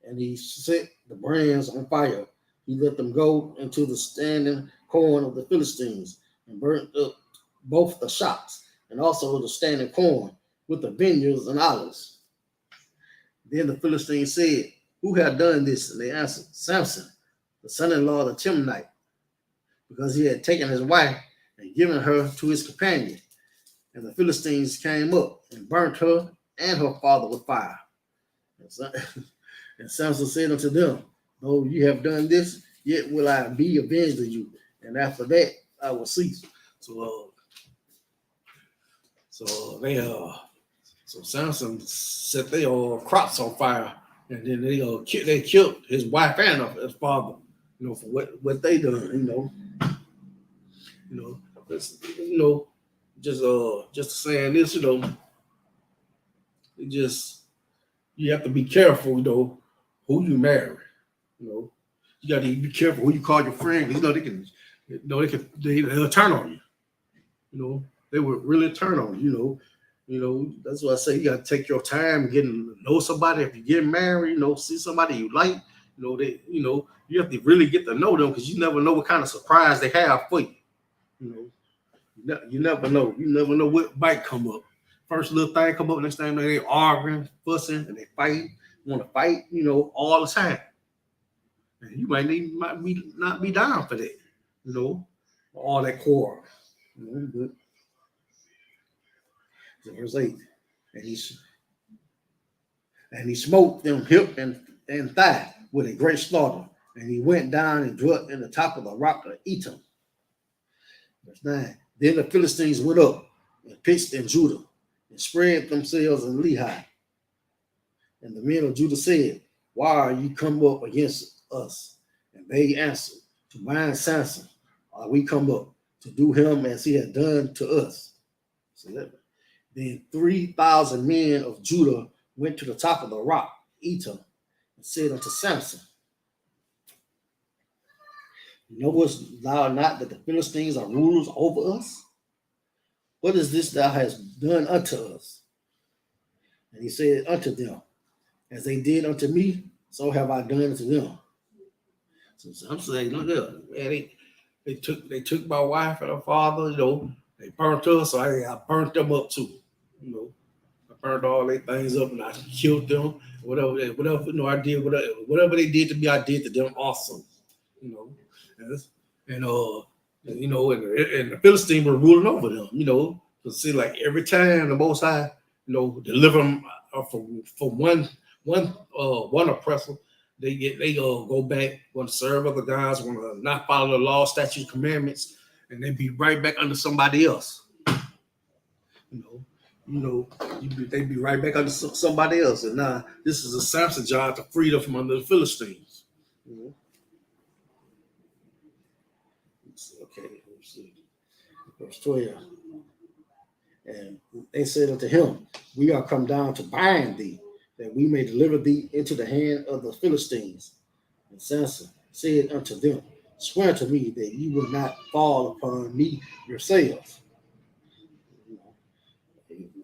Speaker 1: And he set the brands on fire. He let them go into the standing corn of the Philistines, and burnt up both the shops, and also the standing corn, with the vineyards and olives. Then the Philistines said, who had done this? And they answered, Samson, the son-in-law of the Timnite, because he had taken his wife and given her to his companion. And the Philistines came up and burnt her and her father with fire. And Samson said unto them, though you have done this, yet will I be avenged of you, and after that I will cease. So Samson set their crops on fire, and then they killed his wife and his father, for what they done, just saying this, you have to be careful, who you marry, you got to be careful who you call your friend, because they'll turn on you, they would really turn on you, that's why I say you got to take your time getting to know somebody. If you get married, see somebody you like, you have to really get to know them, because you never know what kind of surprise they have for you. You never know. You never know what might come up. First little thing come up, next thing they arguing, fussing, and they fight. Want to fight, all the time. And you might not be down for that, all that quarrel. But verse 8, and he smote them hip and thigh with a great slaughter, and he went down and dwelt in the top of the rock of Etam. Verse 9, then the Philistines went up and pitched in Judah and spread themselves in Lehi. And the men of Judah said, why are you come up against us? And they answered, to bind Samson are we come up, to do him as he had done to us. So then 3,000 men of Judah went to the top of the rock, Etam, and said unto Samson, knowest thou not that the Philistines are rulers over us? What is this thou hast done unto us? And he said unto them, as they did unto me, so have I done unto them. So I'm saying, look, man, they took my wife and her father, they burnt us, so I burnt them up too. I burned all their things up and I killed them. Whatever, I did whatever they did to me, I did to them also. And the Philistines were ruling over them, to see like every time the Most High, deliver them from one oppressor, they go back, want to serve other gods, want to not follow the law, statutes, commandments, and they be right back under somebody else. They be right back under somebody else, and now this is a Samson job to free them from under the Philistines. Okay, let's see. Verse 12.
Speaker 3: And they said unto him, we are come down to bind thee, that we may deliver thee into the hand of the Philistines. And Samson said unto them, swear to me that ye will not fall upon me yourselves.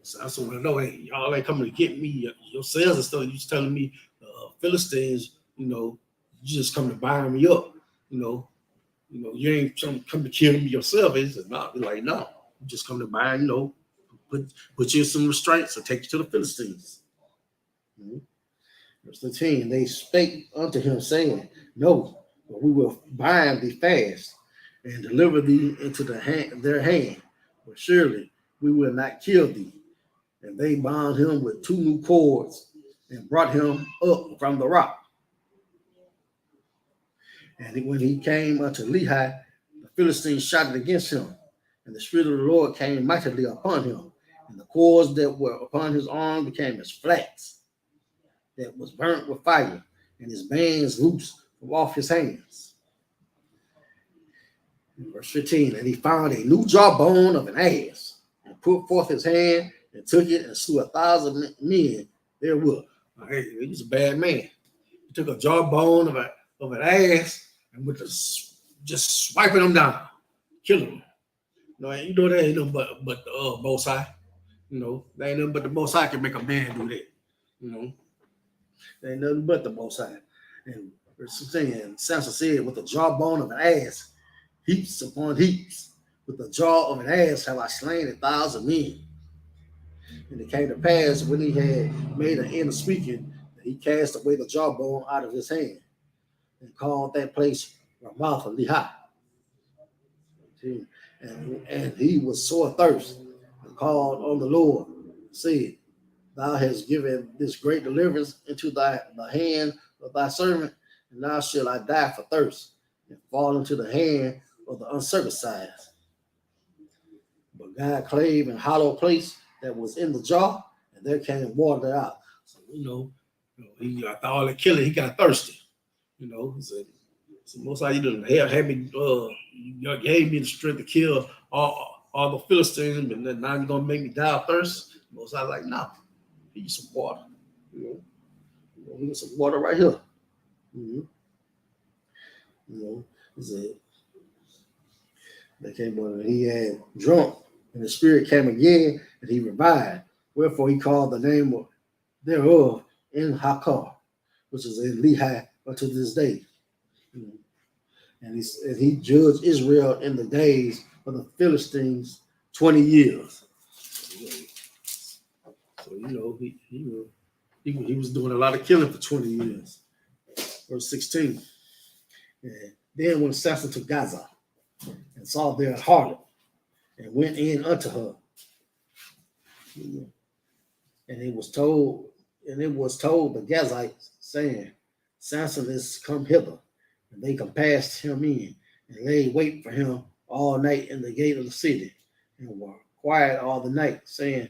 Speaker 1: Samson want to know, hey, y'all ain't coming to get me yourselves and stuff. You just telling me Philistines, you just come to bind me up, you you ain't come to kill me yourself. It's not like, no, you just come to bind, put you in some restraints or take you to the Philistines.
Speaker 3: Verse 13, they spake unto him, saying, no, but we will bind thee fast and deliver thee into their hand, but surely we will not kill thee. And they bound him with 2 new cords and brought him up from the rock. And when he came unto Lehi, the Philistines shouted against him, and the Spirit of the Lord came mightily upon him, and the cords that were upon his arm became as flax that was burnt with fire, and his bands loosed from off his hands. Verse 15, and he found a new jawbone of an ass, and put forth his hand, and took it, and slew 1,000 men therewith.
Speaker 1: Hey, he was a bad man. He took a jawbone of an ass and with just swiping them down, killing them. That ain't nothing but the Most High. That ain't nothing but the Most High can make a man do that.
Speaker 3: There ain't nothing but the Most High. And verse 16, Samson said, with the jawbone of an ass, heaps upon heaps, with the jaw of an ass have I slain 1,000 men. And it came to pass when he had made an end of speaking, that he cast away the jawbone out of his hand, and called that place Ramath Lehi. And he was sore thirst, and called on the Lord, said, thou hast given this great deliverance into the hand of thy servant, and now shall I die for thirst, and fall into the hand of the uncircumcised. But God clave an hollow place that was in the jaw, and there came water out.
Speaker 1: So, he after all the killing, he got thirsty. He said, so Most High, you done had me, you gave me the strength to kill all the Philistines, and then now you're gonna make me die of thirst. Most High like, no, give you some water.
Speaker 3: He got some water right here. He said, they came on, and he had drunk, and the Spirit came again, and he revived. Wherefore he called the name thereof in Hakar, which is in Lehi unto this day. And he judged Israel in the days of the Philistines 20 years.
Speaker 1: So he was doing a lot of killing for 20 years.
Speaker 3: Verse 16. And then when Samson took Gaza and saw their harlot, and went in unto her, and it was told the Gazites, saying, Samson is come hither. And they compassed him in, and laid wait for him all night in the gate of the city, and were quiet all the night, saying,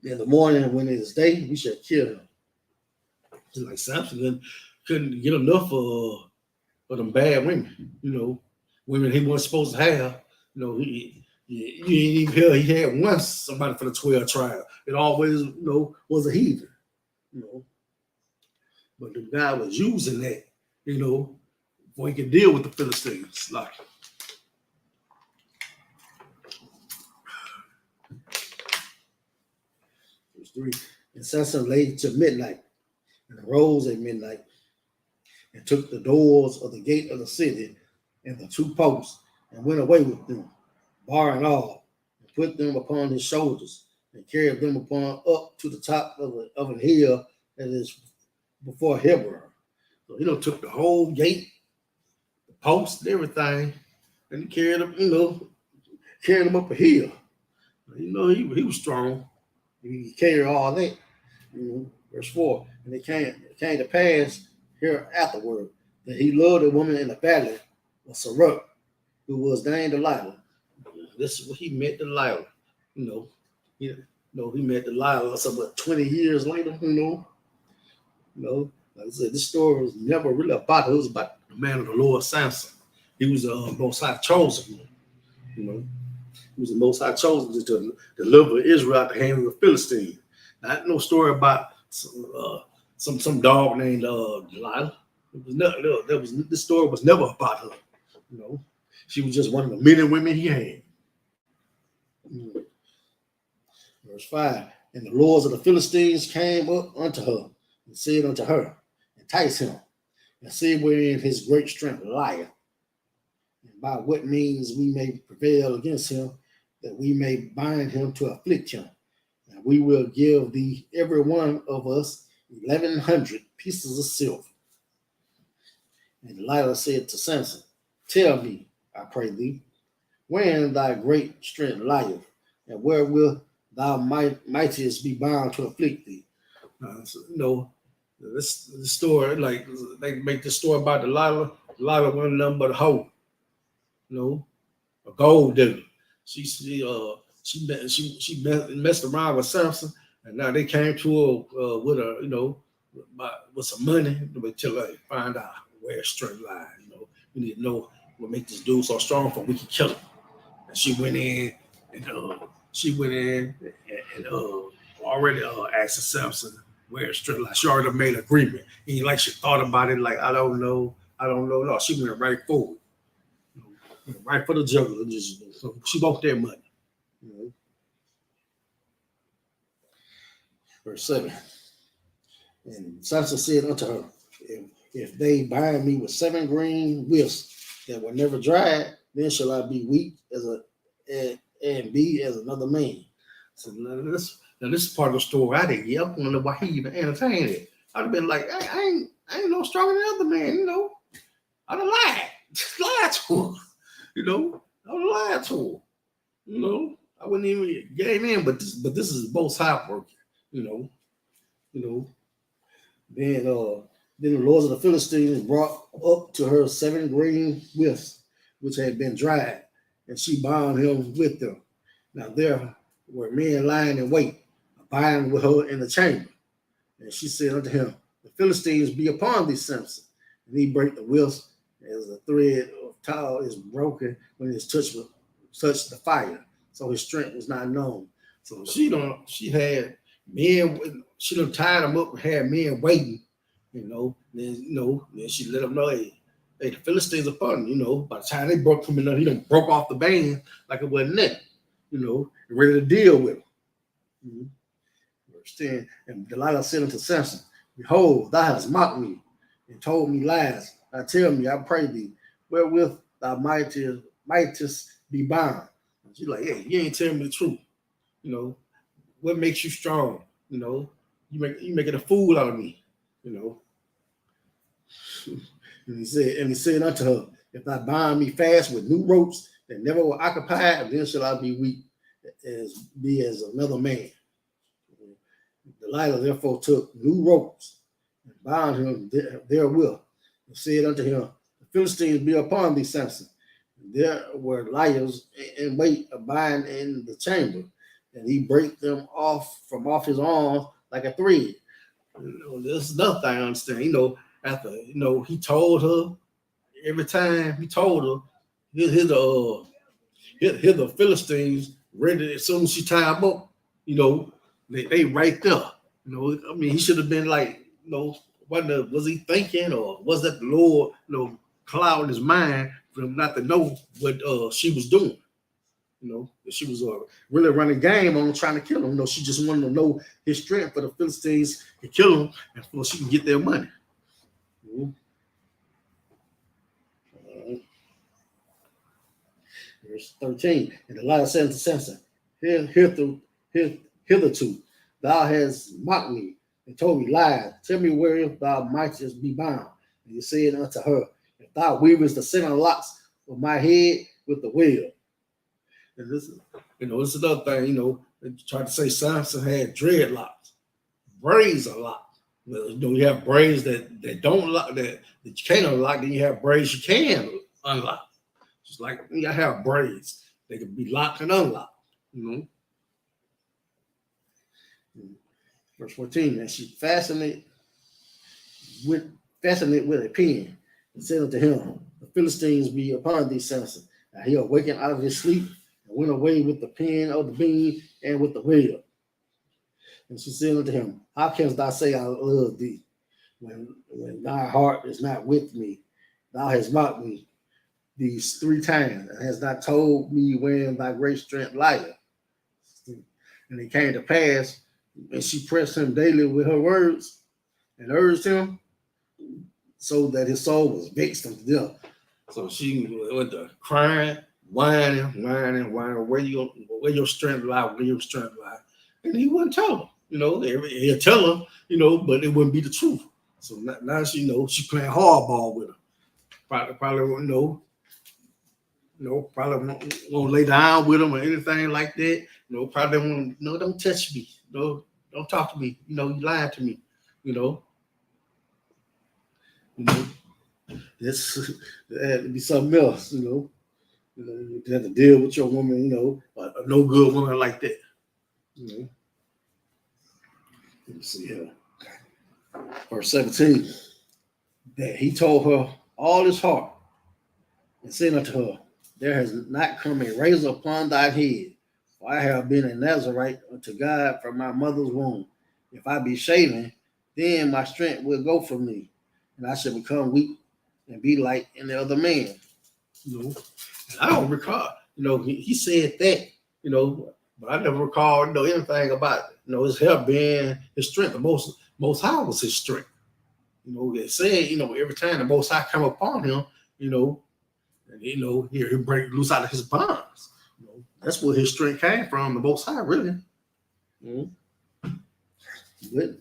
Speaker 3: in the morning when it is day, we shall kill him.
Speaker 1: It's like Samson couldn't get enough of them bad women, women he wasn't supposed to have. You ain't even hear he had once somebody for the 12 tribe. It always, was a heathen, But the guy was using that, before he could deal with the Philistines. Like,
Speaker 3: verse 3. And Samson lay till midnight, and arose at midnight, and took the doors of the gate of the city and the 2 posts, and went away with them, bar and all, and put them upon his shoulders, and carried them up to the top of an hill that is before Hebron.
Speaker 1: So took the whole gate, the post, and everything, and he carried them,
Speaker 3: carried them up a hill.
Speaker 1: He was strong.
Speaker 3: He carried all that. Verse 4. And it came to pass here afterward that he loved a woman in the valley of Saruk, who was named Delilah.
Speaker 1: This is what he met Delilah. He met Delilah. So, about
Speaker 3: 20 years later, like I said, this story was never really about it. It was about
Speaker 1: the man of the Lord, Samson. He was the Most High chosen one.
Speaker 3: He was the Most High chosen to deliver Israel out the hands of the Philistines. Not no story about some dog named Delilah. It was not, this story was never about her. You know, she was just one of the many women he had. Verse 5. And the lords of the Philistines came up unto her and said unto her, entice him, and see wherein his great strength lieth, and by what means we may prevail against him, that we may bind him to afflict him. And we will give thee every one of us 1,100 pieces of silver. And Delilah said to Samson, tell me, I pray thee, wherein thy great strength lieth, and where will thou mightiest be bound to afflict thee? This story, like they make this story about Delilah. Delilah wasn't nothing but a hoe, a gold digger. She messed around with Samson, and now they came to her with some money. They tell her, find out where his strength lies. We need to know what make this dude so strong for we can kill him. And she went in and already asked Samson where his strength lies. She already made an agreement. And like she thought about it, like I don't know. No, she went right forward. Right for the juggler. So she want their money. Verse 7. And Samson said unto her, if they bind me with 7 green whisps that were never dried, then shall I be weak and be as another man. So now this is part of the story. I didn't yell. I wonder why he even entertained it. I'd have been like, I ain't no stronger than the other man, I'd have lied. Just lied to her. I would have lied to her. I wouldn't even get in, but this is both sides working, Then the lords of the Philistines brought up to her 7 green whisps, which had been dried, and she bound him with them. Now there were men lying in wait, abiding with her in the chamber. And she said unto him, the Philistines be upon thee, Samson. And he brake the wisp as a thread of towel is broken when it's touched the fire. So his strength was not known. So she had men, she done tied them up and had men waiting, then she let them know, hey, the Philistines upon him, by the time they broke him enough, he done broke off the band like it wasn't that, ready to deal with him. Verse 10, and Delilah said unto Samson, behold, thou hast mocked me and told me lies. Now tell me, I pray thee, wherewith thou mightest be bound. And she's like, hey, you ain't telling me the truth. What makes you strong? You making a fool out of me, And he said unto her, if thou bind me fast with new ropes that never were occupied, then shall I be weak, as another man. Delilah therefore took new ropes and bound him therewith, and said unto him, the Philistines be upon thee, Samson. And there were liars in wait abiding in the chamber, and he brake them off his arms like a thread. This is nothing I understand. After he told her every time he told her, here the Philistines ready as soon as she tied them up, they right there. He should have been like, was he thinking, or was that the Lord, clouding his mind for him not to know what she was doing? She was really running game on trying to kill him. She just wanted to know his strength for the Philistines to kill him and so she can get their money. Verse 13, and Delilah said unto Samson, hitherto thou hast mocked me and told me lies. Tell me wherein thou mightest be bound. And he said unto her, if thou weavest the 7 locks of my head with the wheel. And this is, this is another thing, they tried to say Samson had dreadlocks. Braids are locked. You have braids that don't lock, that you can't unlock, then you have braids you can unlock. Just like you gotta have braids. They can be locked and unlocked, Verse 14, and she fastened it with a pin and said unto him, the Philistines be upon thee, Samson. Now he awakened out of his sleep and went away with the pen of the beam and with the wheel. And she said unto him, how canst thou say I love thee, when thy heart is not with me? Thou hast mocked me these 3 times, and hast not told me wherein thy great strength lieth. And it came to pass, and she pressed him daily with her words, and urged him, so that his soul was vexed unto death. So she went to crying, whining. Where your strength lie? Where your strength lie? And he wouldn't tell her. He'll tell her, but it wouldn't be the truth. So now she she playing hardball with her. Probably won't probably won't lay down with him or anything like that. Probably won't. Don't touch me. Don't talk to me. You lied to me. This had to be something else. You have to deal with your woman. A no good woman like that. Let me see here. Verse 17. That he told her all his heart, and said unto her, there has not come a razor upon thy head, for I have been a Nazarite unto God from my mother's womb. If I be shaven, then my strength will go from me, and I shall become weak and be like any other man. I don't recall, he said that, but I never recall, anything about his hair being his strength. The most high was his strength. They said, every time the Most High come upon him, and he'll break loose out of his bonds. That's where his strength came from, the Most High, really. But,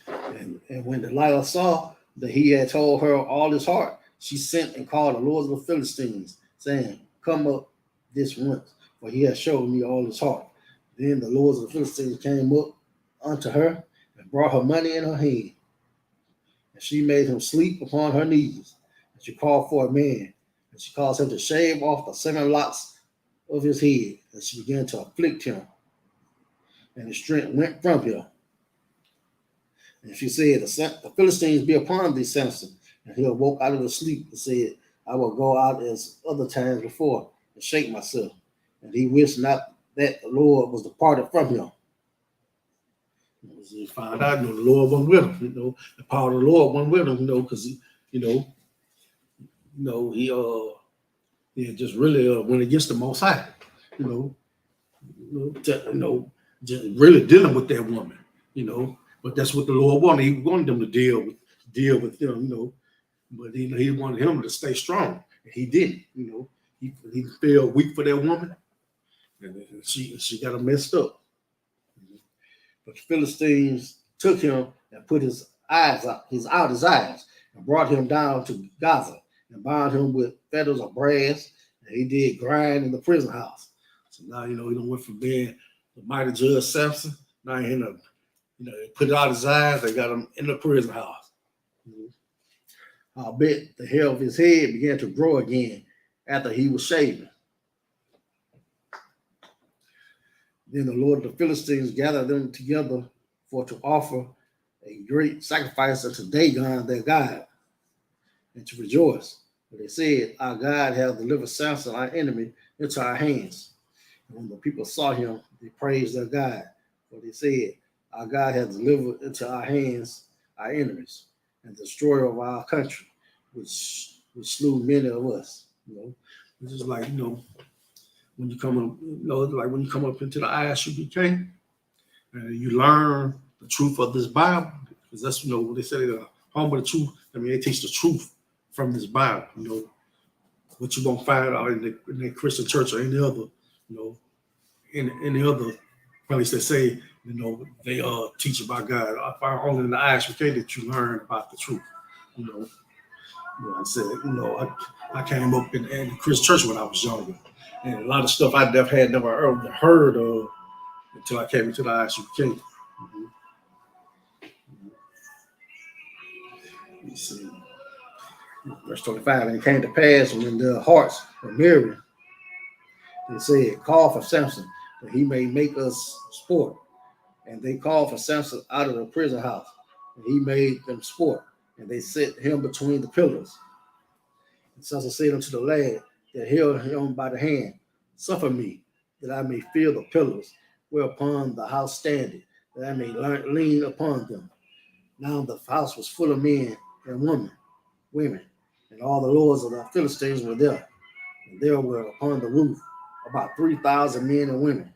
Speaker 3: and when Delilah saw that he had told her all his heart, she sent and called the lords of the Philistines, saying, come up this once, for he has showed me all his heart. Then the lords of the Philistines came up unto her and brought her money in her hand. And she made him sleep upon her knees. And she called for a man. And she caused him to shave off the 7 locks of his head. And she began to afflict him. And his strength went from him. And she said, the Philistines be upon thee, Samson. And he awoke out of the sleep and said, I will go out as other times before and shake myself. And he wished not that the Lord was departed from him. He found out, the Lord wasn't with him. The power of the Lord wasn't with him, because he just really went against the Most High, just really dealing with that woman, But that's what the Lord wanted. He wanted them to deal with them, But he wanted him to stay strong, and he didn't. He felt weak for that woman, and she got him messed up. But the Philistines took him and put his eyes out, and brought him down to Gaza and bound him with fetters of brass. And he did grind in the prison house. So now, he done went from being the mighty judge Samson. Now he they put out his eyes, they got him in the prison house. I'll bet the hair of his head began to grow again after he was shaven. Then the Lord of the Philistines gathered them together to offer a great sacrifice unto Dagon, their God, and to rejoice. But they said, our God hath delivered Samson, our enemy, into our hands. And when the people saw him, they praised their God. For they said, our God hath delivered into our hands our enemies, and the destroyer of our country, which slew many of us. It's just like, when you come up, like when you come up into the ISUPK, and you learn the truth of this Bible, because that's, they say the home of the truth. They teach the truth from this Bible. What you gonna find out in the Christian church or any other, in any other place that say, they teach about God. I find only in the ISUPK that you learn about the truth. I said, I came up in the Christian church when I was younger, and a lot of stuff I never heard of until I came into the ISUPK. Let's see. Verse 25, and it came to pass when their hearts were merry, they said, call for Samson, that he may make us sport. And they called for Samson out of the prison house, and he made them sport. And they set him between the pillars. And Samson said unto the lad that held him by the hand, suffer me, that I may feel the pillars whereupon the house standeth, that I may lean upon them. Now the house was full of men and women, and all the lords of the Philistines were there. And there were upon the roof about 3,000 men and women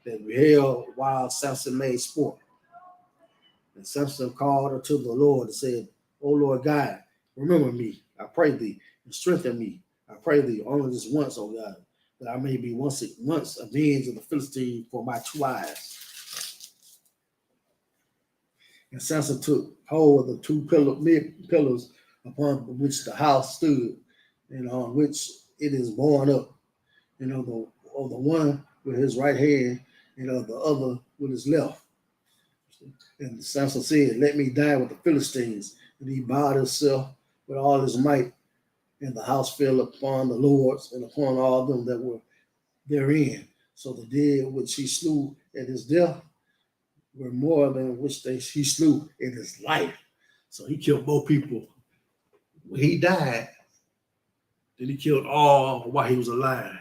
Speaker 3: that beheld while Samson made sport. And Samson called unto the Lord and said, O Lord God, remember me, I pray thee, and strengthen me. I pray thee only this once, O God, that I may be once avenged of the Philistine for my 2 eyes. And Samson took hold of the 2 pillars upon which the house stood, and on which it is borne up, of the one with his right hand, and of the other with his left. And Samson said, let me die with the Philistines. And he bowed himself with all his might, and the house fell upon the lords and upon all them that were therein. So the dead which he slew at his death were more than which he slew in his life. So he killed more people when he died than he killed all while he was alive.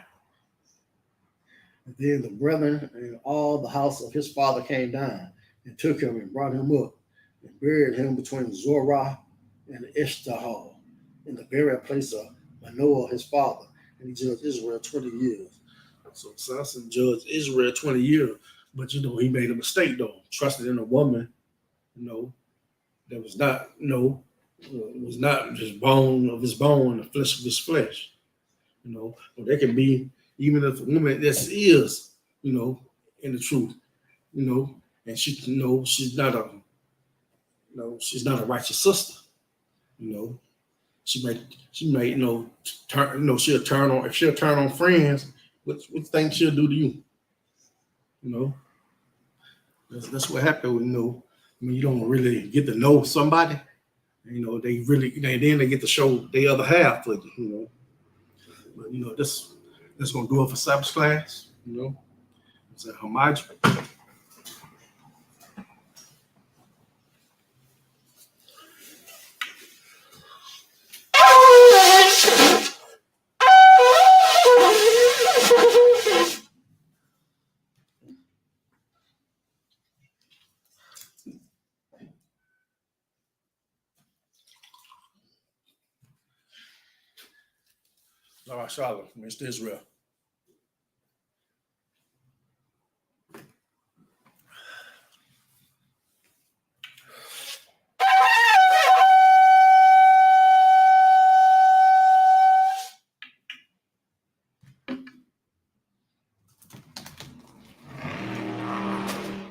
Speaker 3: And then the brethren and all the house of his father came down and took him and brought him up and buried him between Zorah and Eshtaol in the burial place of Manoah his father. And he judged Israel 20 years. So Samson judged Israel 20 years, but he made a mistake though, trusted in a woman, that was not, was not just bone of his bone, the flesh of his flesh. But there can be, even if a woman this is, in the truth, and she, she's not a, she's not a righteous sister. She may, turn, she'll turn on, if she'll turn on friends, what things she'll do to you. That's what happens when, when you don't really get to know somebody. They really, then they get to show the other half of you. But that's gonna do it for Sabbath class. It's a homage. All right, Charlotte, Mr. Israel.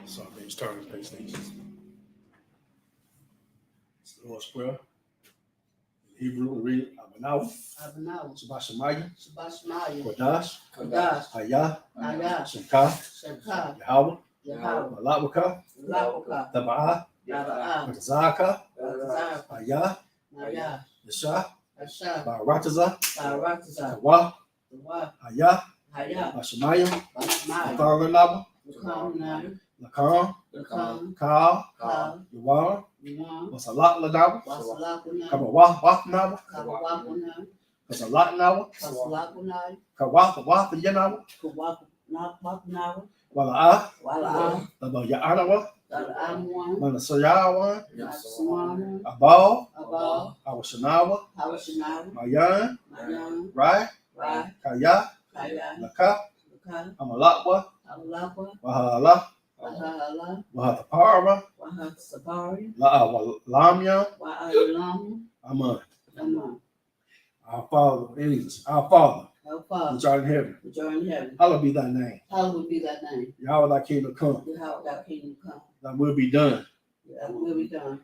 Speaker 3: So these turning page stations. It's the Lord's Prayer. In Hebrew, we read Abanaw, Shabbat Shemayim, Kodash, Hayah, Shemka, Yahweh, Malabaka, Taba'ah, Zaka, Hayah, Yeshah, Baratazah, Tawa, Hayah, Shemayim, Tharanaba, Lakan, Kal, Yawar, Wasalat Ladawa, Kabawah Nawa, Kasalat Nawa, Kawah Yanawa, Wala Laba Yaanawa, Manasayawa, Abal, Awashanawa, Mayan, Rai, Kaya, Laka, Amalakwa, Wahala, Wahatapara, Lamya, Aman. Our Father, which art in heaven, hallowed be thy name. Yahweh thy kingdom come. Thy will be done.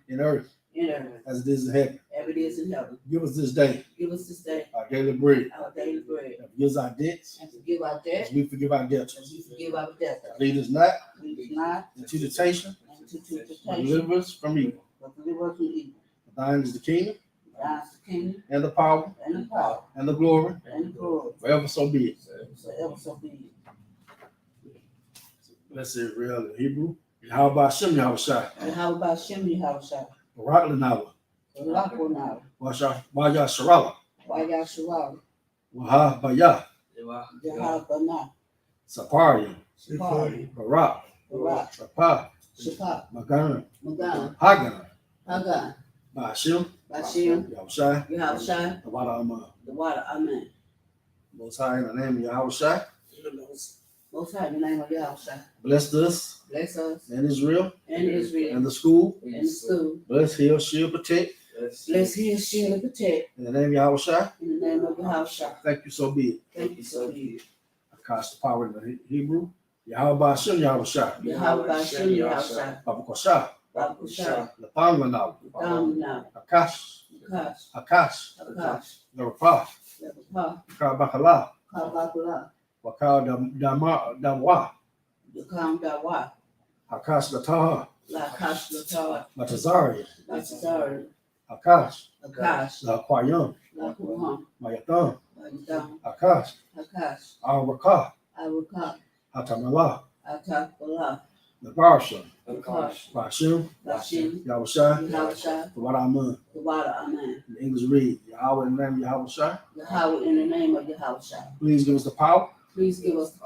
Speaker 3: In earth. As it is in heaven. Give us this day. Our daily bread. And forgive us our debts. As we forgive our debtors. Lead us not into temptation. But deliver us from evil. Thine is the kingdom. And the power. And the glory. Forever so be it. Let's say it real in Hebrew. How about Shem Yahushai? Barak Lanawa. Waya Sharala.
Speaker 1: Wahabaya,
Speaker 2: Yahabana,
Speaker 1: Saparia,
Speaker 2: Shapari,
Speaker 1: Barak,
Speaker 2: Barak,
Speaker 1: Shapa,
Speaker 2: Shapa,
Speaker 1: Magan,
Speaker 2: Magan,
Speaker 1: Hagan,
Speaker 2: Hagan,
Speaker 1: Bashim,
Speaker 2: Bashim,
Speaker 1: Yahushai,
Speaker 2: Yahushai,
Speaker 1: the water Aman.
Speaker 2: the water, Amen.
Speaker 1: Most High in the name of Yahushai,
Speaker 2: Most High, in the name of Yahushai.
Speaker 1: bless us
Speaker 2: Bless us
Speaker 1: and Israel
Speaker 2: and Israel
Speaker 1: and the school.
Speaker 2: and the school.
Speaker 1: Bless, heal, shield, protect.
Speaker 2: Bless, heal, shield, and protect.
Speaker 1: In the name of Yahushai,
Speaker 2: In the name of Yahushua.
Speaker 1: thank you so be it.
Speaker 2: Thank you so much.
Speaker 1: I cast the power in the Hebrew. Yahweh Hashem Yahushai.
Speaker 2: Yahweh Bashem Yahushua.
Speaker 1: Babakosha.
Speaker 2: Bakusha.
Speaker 1: Latanganau.
Speaker 2: Damna.
Speaker 1: Akash.
Speaker 2: Akash.
Speaker 1: Akash.
Speaker 2: Akash.
Speaker 1: Narapa.
Speaker 2: Yabapa.
Speaker 1: Kabakala.
Speaker 2: Kabakula.
Speaker 1: Wakal Damwa.
Speaker 2: Yakam Dawa.
Speaker 1: Akash Lataha.
Speaker 2: Lakash Latawa.
Speaker 1: Latazari.
Speaker 2: Latzari.
Speaker 1: Akash.
Speaker 2: Akash.
Speaker 1: Laquayam.
Speaker 2: Lakuham.
Speaker 1: Mayatan.
Speaker 2: Mayadam.
Speaker 1: Akash.
Speaker 2: Akash.
Speaker 1: Awaka.
Speaker 2: Awaka.
Speaker 1: Hatamala.
Speaker 2: Atakala.
Speaker 1: Nabarsha.
Speaker 2: Akash.
Speaker 1: Bashim.
Speaker 2: Bashim.
Speaker 1: Yahushai.
Speaker 2: Yahushua.
Speaker 1: The water Aman.
Speaker 2: The water, Amen.
Speaker 1: The English read. Yahweh in the name of Yahushai.
Speaker 2: Yahweh, in the name of Yahushua.
Speaker 1: Please give us the power.
Speaker 2: Please give us the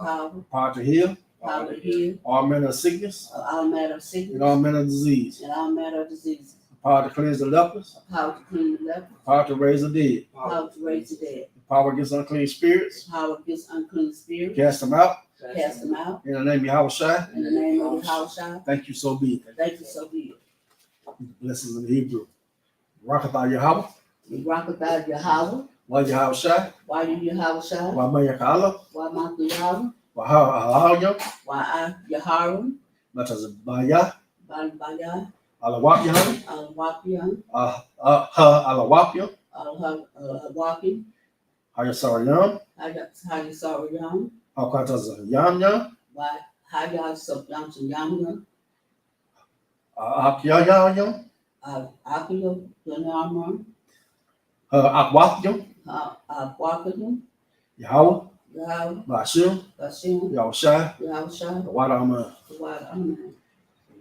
Speaker 1: Power to heal.
Speaker 2: power to heal
Speaker 1: All manner of sickness.
Speaker 2: all matter of sickness
Speaker 1: And all manner of disease.
Speaker 2: and all matter of diseases.
Speaker 1: Power to cleanse the lepers.
Speaker 2: Power to clean the leper,
Speaker 1: Power to raise the dead.
Speaker 2: power to raise the dead,
Speaker 1: Power against unclean spirits.
Speaker 2: power against unclean spirits,
Speaker 1: Cast them out.
Speaker 2: cast them out.
Speaker 1: In the name of Yahushua.
Speaker 2: In the name of Yahushua,
Speaker 1: Thank you so be it.
Speaker 2: thank you so be
Speaker 1: Blessings in Hebrew. Rakatha Yahweh.
Speaker 2: it. We rock about Yahweh,
Speaker 1: Wa Yahushua.
Speaker 2: why you Yahushua,
Speaker 1: Wa Mayakala.
Speaker 2: why Maka Yahweh,
Speaker 1: Wa Ha'alayam.
Speaker 2: why I Yaharim,
Speaker 1: Matazabaya.
Speaker 2: Balbaya,
Speaker 1: Alawapyam.
Speaker 2: Al-Wapian,
Speaker 1: Alawapyam.
Speaker 2: Al-Wapi,
Speaker 1: Hayasarayam.
Speaker 2: Hayasarayam,
Speaker 1: Hakatazayam.
Speaker 2: why Hayasarayam,
Speaker 1: Akyayam.
Speaker 2: Akilo, Yanamar,
Speaker 1: Akwapyam.
Speaker 2: Wakadum,
Speaker 1: Yahweh.
Speaker 2: Yahweh,
Speaker 1: Bashim.
Speaker 2: Bashim,
Speaker 1: Yahushua.
Speaker 2: Yahushua,
Speaker 1: The water Aman.
Speaker 2: the water, Amen.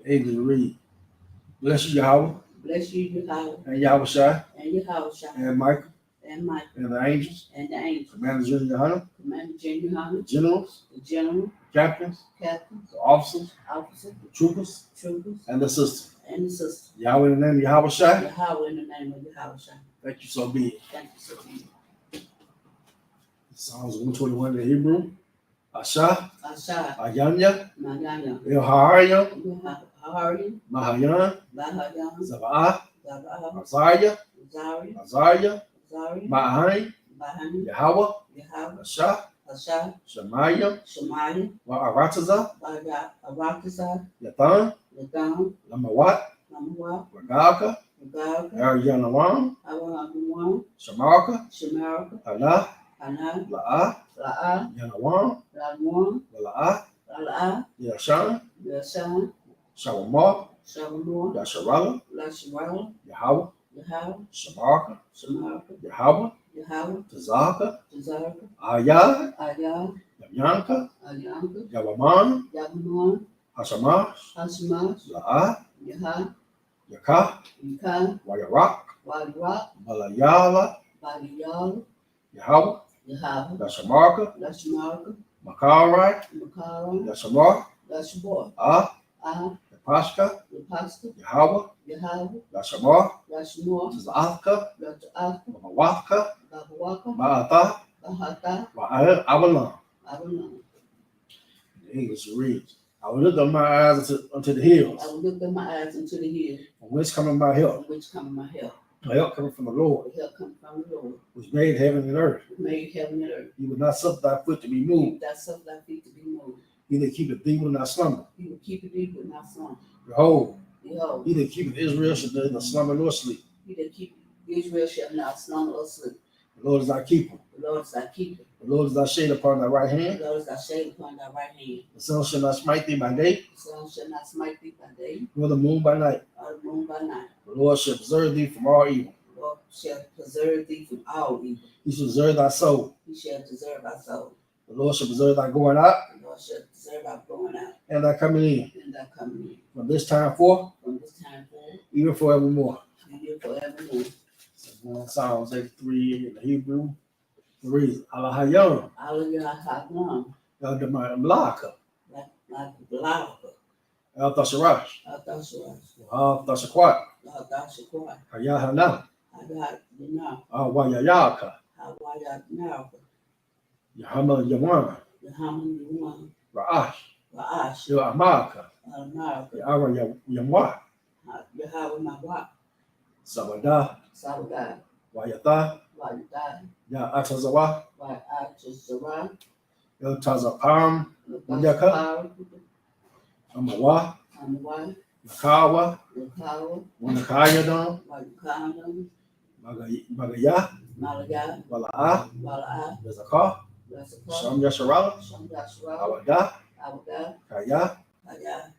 Speaker 1: English read. Bless you, Yahweh.
Speaker 2: Bless you, Yahweh,
Speaker 1: And Yahushua.
Speaker 2: and Yahushua,
Speaker 1: And Michael.
Speaker 2: and Mike,
Speaker 1: And the angels.
Speaker 2: and the angel,
Speaker 1: Commander General Yohana.
Speaker 2: Commander General Yohana,
Speaker 1: Generals.
Speaker 2: the general,
Speaker 1: Captains.
Speaker 2: captains,
Speaker 1: The officers.
Speaker 2: officers,
Speaker 1: The troopers.
Speaker 2: troopers,
Speaker 1: And the sisters.
Speaker 2: and the sisters.
Speaker 1: Yahweh in the name of Yahushua.
Speaker 2: Yahweh, in the name of Yahushua.
Speaker 1: Thank you so be it.
Speaker 2: Thank you so much.
Speaker 1: Psalms 121 in the Hebrew. Asha.
Speaker 2: Asha,
Speaker 1: Ayanya.
Speaker 2: Magana,
Speaker 1: Elharayam.
Speaker 2: how are you?
Speaker 1: Mahayan.
Speaker 2: Bahayan,
Speaker 1: Zaba'ah.
Speaker 2: Zabah,
Speaker 1: Azariah.
Speaker 2: Zari,
Speaker 1: Azariah.
Speaker 2: Zari,
Speaker 1: Ma'ahain.
Speaker 2: Bahani,
Speaker 1: Yahweh.
Speaker 2: Yahweh,
Speaker 1: Asha.
Speaker 2: Asha,
Speaker 1: Shemayim.
Speaker 2: Shemaiah,
Speaker 1: Wa'arataza.
Speaker 2: Arakasa,
Speaker 1: Yathan.
Speaker 2: Lagan,
Speaker 1: Lamawat.
Speaker 2: Lamawa,
Speaker 1: Ragaka.
Speaker 2: Magag,
Speaker 1: Arianalam.
Speaker 2: Awan,
Speaker 1: Shamarka.
Speaker 2: Shemarka,
Speaker 1: Allah.
Speaker 2: Ana,
Speaker 1: La'ah.
Speaker 2: La'a,
Speaker 1: Yanawam.
Speaker 2: Lawan,
Speaker 1: La'ah.
Speaker 2: La'a,
Speaker 1: Yashan.
Speaker 2: Yasan,
Speaker 1: Shawamah.
Speaker 2: Shalomor,
Speaker 1: Yasharala.
Speaker 2: Lashiral,
Speaker 1: Yahweh.
Speaker 2: Yahweh,
Speaker 1: Shamarka.
Speaker 2: Shemarka,
Speaker 1: Yahweh.
Speaker 2: Yahweh,
Speaker 1: Tazaka.
Speaker 2: Tazarka,
Speaker 1: Ayah.
Speaker 2: Ayah,
Speaker 1: Yanka.
Speaker 2: Ayanka,
Speaker 1: Yawaman.
Speaker 2: Yabamon,
Speaker 1: Hashamash.
Speaker 2: Hashmash,
Speaker 1: La'ah.
Speaker 2: Yaha,
Speaker 1: Yakah.
Speaker 2: Yukan,
Speaker 1: Wayarak.
Speaker 2: Wadrak,
Speaker 1: Balayala.
Speaker 2: Badiyal,
Speaker 1: Yahweh.
Speaker 2: Yahweh,
Speaker 1: Yashamarka.
Speaker 2: Lashmarka,
Speaker 1: Makarai.
Speaker 2: Makara,
Speaker 1: Yashamar.
Speaker 2: Lashbor,
Speaker 1: Ah. Yapashka.
Speaker 2: Yapasta,
Speaker 1: Yahweh.
Speaker 2: Yahweh,
Speaker 1: Yashamar.
Speaker 2: Lashmor,
Speaker 1: Tazaka.
Speaker 2: Lashaka,
Speaker 1: Mawafka.
Speaker 2: Babawaka,
Speaker 1: Ma'ata.
Speaker 2: Bahata,
Speaker 1: Wa'abalam.
Speaker 2: Abalam.
Speaker 1: The English reads. I will lift up my eyes unto the hills.
Speaker 2: I will lift up my eyes into the hill,
Speaker 1: From whence cometh my help?
Speaker 2: from which cometh my help.
Speaker 1: My help coming from the Lord,
Speaker 2: The help comes from the Lord,
Speaker 1: which made heaven and earth.
Speaker 2: who made heaven and earth.
Speaker 1: He will not suffer thy foot to be moved.
Speaker 2: That suffer thy feet to be moved.
Speaker 1: He that keepeth thee will not slumber.
Speaker 2: He will keep it deep with not slumber.
Speaker 1: Behold,
Speaker 2: Behold,
Speaker 1: he that keepeth Israel shall neither slumber nor sleep.
Speaker 2: he that keep Israel shall not slumber or sleep.
Speaker 1: The Lord is thy keeper.
Speaker 2: The Lord is thy keeper.
Speaker 1: The Lord is thy shade upon thy right
Speaker 2: The
Speaker 1: hand.
Speaker 2: Lord is thy shade upon thy right hand.
Speaker 1: The sun shall not smite thee by day,
Speaker 2: The sun shall not smite thee by day,
Speaker 1: nor the moon by night.
Speaker 2: or the moon by night.
Speaker 1: The Lord shall preserve thee from all evil.
Speaker 2: The Lord shall preserve thee from all evil.
Speaker 1: He shall preserve thy soul.
Speaker 2: He shall preserve thy soul.
Speaker 1: The Lord shall preserve thy going out
Speaker 2: The Lord shall preserve thy going out
Speaker 1: and thy coming in.
Speaker 2: and thy coming in.
Speaker 1: From this time forth,
Speaker 2: From this time forward,
Speaker 1: even forevermore.
Speaker 2: and live forevermore.
Speaker 1: Psalms 83 in the Hebrew. It reads, Alahayam,
Speaker 2: Alahayam,
Speaker 1: Yadamaka,
Speaker 2: like Blaka,
Speaker 1: El Tasarash,
Speaker 2: Althasharas,
Speaker 1: Al Tasakwat,
Speaker 2: Althashakwat,
Speaker 1: Hayahana,
Speaker 2: Hayat,
Speaker 1: Awayayaka,
Speaker 2: Hawayat Naraka,
Speaker 1: Yahama Yawan,
Speaker 2: Yahaman Yuman,
Speaker 1: Ra'ash,
Speaker 2: Ra'ash,
Speaker 1: Amaka,
Speaker 2: Al-Naraka,
Speaker 1: Yara Yamwa,
Speaker 2: Yahweh Mawak,
Speaker 1: Sabada,
Speaker 2: Sabbath,
Speaker 1: Wayata,
Speaker 2: Wayat,
Speaker 1: Ya Atazawa,
Speaker 2: Wayat,
Speaker 1: El Tazapam, Munyaka, Amawa,
Speaker 2: Amawai,
Speaker 1: Nakawa,
Speaker 2: Nakawa,
Speaker 1: Wanakayadam,
Speaker 2: Wakandam,
Speaker 1: Magaya,
Speaker 2: Malaya,
Speaker 1: Wala'a,
Speaker 2: Wala'a,
Speaker 1: Bezaka,
Speaker 2: Rasaka,
Speaker 1: Sham Yasharala,
Speaker 2: Shamdashra,
Speaker 1: Awada,
Speaker 2: Awada,
Speaker 1: Kaya,
Speaker 2: Kaya,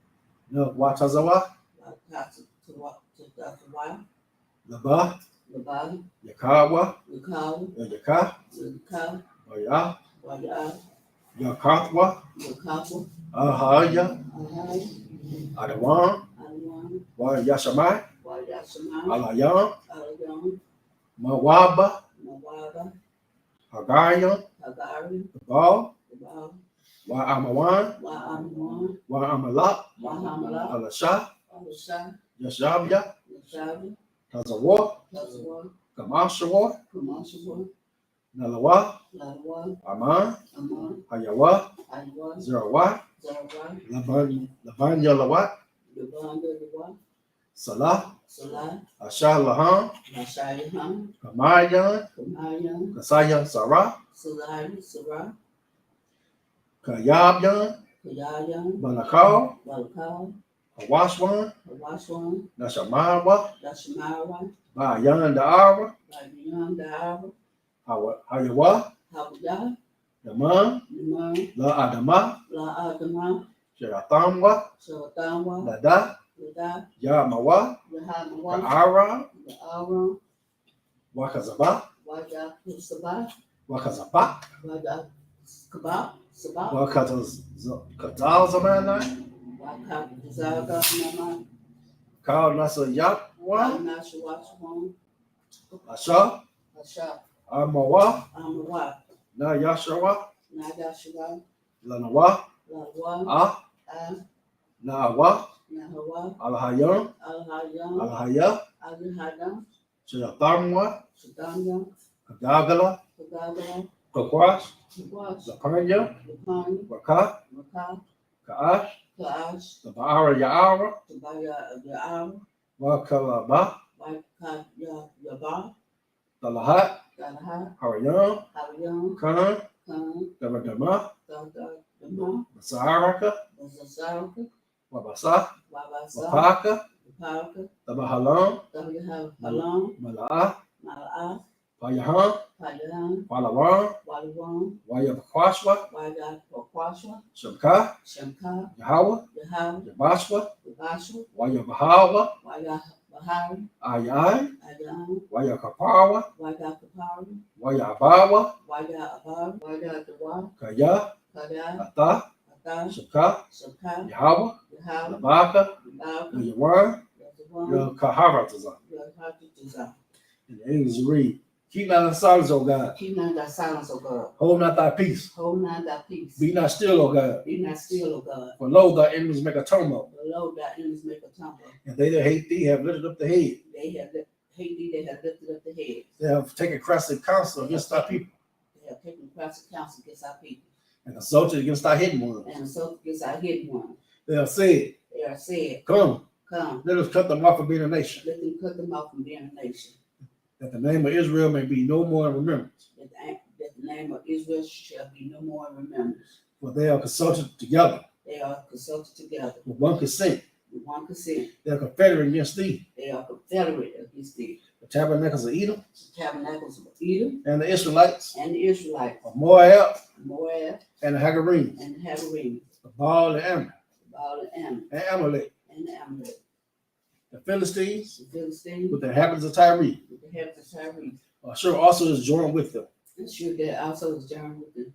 Speaker 1: No Watazawa,
Speaker 2: Watawa,
Speaker 1: Laba,
Speaker 2: Labah,
Speaker 1: Yakawa,
Speaker 2: Yakawa,
Speaker 1: Yaka,
Speaker 2: Yakawa,
Speaker 1: Waya,
Speaker 2: Waya,
Speaker 1: Yakatwa,
Speaker 2: Yakawa,
Speaker 1: Ahaya,
Speaker 2: Ahai,
Speaker 1: Adawan,
Speaker 2: Anawan,
Speaker 1: Wayashamai,
Speaker 2: Wayashamai,
Speaker 1: Alayam,
Speaker 2: Alayam,
Speaker 1: Mawaba,
Speaker 2: Mawaba,
Speaker 1: Hagayam,
Speaker 2: Hagari,
Speaker 1: Babal,
Speaker 2: Babal,
Speaker 1: Wa
Speaker 2: Wa'amawan,
Speaker 1: Amalak,
Speaker 2: Wahamala,
Speaker 1: Alasha,
Speaker 2: Alisha,
Speaker 1: Yashabya,
Speaker 2: Yashabi,
Speaker 1: Tazawa,
Speaker 2: Tazawar,
Speaker 1: Kamashawa,
Speaker 2: Kamashawa,
Speaker 1: Nalawa,
Speaker 2: Lalwa,
Speaker 1: Aman,
Speaker 2: Aman,
Speaker 1: Hayawa,
Speaker 2: Aywa,
Speaker 1: Zerawa,
Speaker 2: Zarawai,
Speaker 1: Laban Yalawa,
Speaker 2: Yabanda, Yawa,
Speaker 1: Salah,
Speaker 2: Salah,
Speaker 1: Ashah Laham,
Speaker 2: Nashayahan,
Speaker 1: Kamayan,
Speaker 2: Kamayan,
Speaker 1: Kasayan Sarah,
Speaker 2: Salari, Sarah,
Speaker 1: Kayabyan,
Speaker 2: Kayayan,
Speaker 1: Banakal,
Speaker 2: Balakal,
Speaker 1: Hawashwan,
Speaker 2: Hawashwan,
Speaker 1: Nashamarawa,
Speaker 2: Dashmarawa,
Speaker 1: Bayan Daara,
Speaker 2: Babiyan, Da'ara,
Speaker 1: Hayawa,
Speaker 2: Hawda,
Speaker 1: Yaman,
Speaker 2: Naman,
Speaker 1: La Adama,
Speaker 2: La Adama,
Speaker 1: Sheratamwa,
Speaker 2: Shawatawa,
Speaker 1: Lada,
Speaker 2: Lada,
Speaker 1: Yamawa,
Speaker 2: Yahamawa,
Speaker 1: Kaara,
Speaker 2: Ya'ara,
Speaker 1: Wakazaba,
Speaker 2: Wajah Sabah,
Speaker 1: Wakazaba,
Speaker 2: Wajah Kabah, Sabah,
Speaker 1: Wakazamana,
Speaker 2: Wajah Zaga, Nama,
Speaker 1: Kal Nasa Yapwa,
Speaker 2: Nashawashwan,
Speaker 1: Asha,
Speaker 2: Asha,
Speaker 1: Amawa,
Speaker 2: Amawa,
Speaker 1: Na Yashawa,
Speaker 2: Nadashawa,
Speaker 1: Lanawa,
Speaker 2: Lawa,
Speaker 1: Naawa,
Speaker 2: Nahawa,
Speaker 1: Alhayam,
Speaker 2: Alhayam,
Speaker 1: Alhaya,
Speaker 2: Alhadam,
Speaker 1: Shayatamwa,
Speaker 2: Shadanya,
Speaker 1: Kadagala,
Speaker 2: Kagagala,
Speaker 1: Kakwash,
Speaker 2: Kawash,
Speaker 1: Lapanya,
Speaker 2: Lapani,
Speaker 1: Waka,
Speaker 2: Maka,
Speaker 1: Kaash,
Speaker 2: Kaash,
Speaker 1: the Baara Yaara,
Speaker 2: Tabaya, Ya'am,
Speaker 1: Wakalaba,
Speaker 2: Waika, Yaba,
Speaker 1: the Lahat,
Speaker 2: Dalaha,
Speaker 1: Harayam,
Speaker 2: Havayam,
Speaker 1: Kana,
Speaker 2: Kan,
Speaker 1: Davadama,
Speaker 2: Dama,
Speaker 1: Basaraka,
Speaker 2: Bazazaraka,
Speaker 1: Wabasa,
Speaker 2: Wabasa,
Speaker 1: Wapaka,
Speaker 2: Paraka,
Speaker 1: the Bahalam,
Speaker 2: Daviha, Halam,
Speaker 1: Mala'a,
Speaker 2: Mala'a,
Speaker 1: Payahan,
Speaker 2: Payan,
Speaker 1: Palawan,
Speaker 2: Waliwan,
Speaker 1: Wayabakwashwa,
Speaker 2: Wada, Wakwasha,
Speaker 1: Shamka,
Speaker 2: Shamka,
Speaker 1: Yahawa,
Speaker 2: Yahaw,
Speaker 1: Yabashwa,
Speaker 2: Yabashu,
Speaker 1: Wayabahawa,
Speaker 2: Waya Bahari,
Speaker 1: Ayai,
Speaker 2: Ayan,
Speaker 1: Wayakapawa,
Speaker 2: Wada Kapari,
Speaker 1: Wayabawa,
Speaker 2: Wada Abar, Wada Dawa,
Speaker 1: Kaya,
Speaker 2: Kada,
Speaker 1: Ata,
Speaker 2: Ata,
Speaker 1: Shaka,
Speaker 2: Shaka,
Speaker 1: Yahawa,
Speaker 2: Yahaw,
Speaker 1: Labaka,
Speaker 2: Yabaka,
Speaker 1: Yawan,
Speaker 2: Yazawan,
Speaker 1: Kaharatazan.
Speaker 2: Yahatiza.
Speaker 1: And the English read, keep not thy silence, O God.
Speaker 2: Keep not thy silence, O God.
Speaker 1: Hold not thy peace.
Speaker 2: Hold not thy peace.
Speaker 1: Be not still, O God.
Speaker 2: Be not still, O God.
Speaker 1: For lo, thy enemies make a tumult,
Speaker 2: Below thy enemies make a tumble.
Speaker 1: and they that hate thee have lifted up the head.
Speaker 2: They have hate thee, they have lifted up the head.
Speaker 1: They have taken crafty counsel against thy people,
Speaker 2: They have taken crafty counsel against our people,
Speaker 1: and consulted against thy hidden ones.
Speaker 2: and assault against our hidden one.
Speaker 1: They have said,
Speaker 2: They are said,
Speaker 1: come,
Speaker 2: come,
Speaker 1: let us cut them off from being a nation,
Speaker 2: let them cut them off from being a nation,
Speaker 1: that the name of Israel may be no more in remembrance.
Speaker 2: that the name of Israel shall be no more in remembrance.
Speaker 1: For they are consulted together
Speaker 2: They are consulted together
Speaker 1: with one consent.
Speaker 2: with one consent.
Speaker 1: They are confederate against thee,
Speaker 2: They are confederate against thee.
Speaker 1: the tabernacles of Edom,
Speaker 2: The tabernacles of Edom
Speaker 1: and the Israelites
Speaker 2: and the Israelites,
Speaker 1: of Moab,
Speaker 2: Moab
Speaker 1: and the Hagarenes,
Speaker 2: and the Hagarenes,
Speaker 1: the Baal and Ammon,
Speaker 2: Baal and Ammon,
Speaker 1: and Amalek,
Speaker 2: and the Amalek,
Speaker 1: the Philistines,
Speaker 2: the Philistines,
Speaker 1: with the inhabitants of Tyre.
Speaker 2: with the heads of Tyre.
Speaker 1: Sure also is joined with them.
Speaker 2: And sure that also is journey with them.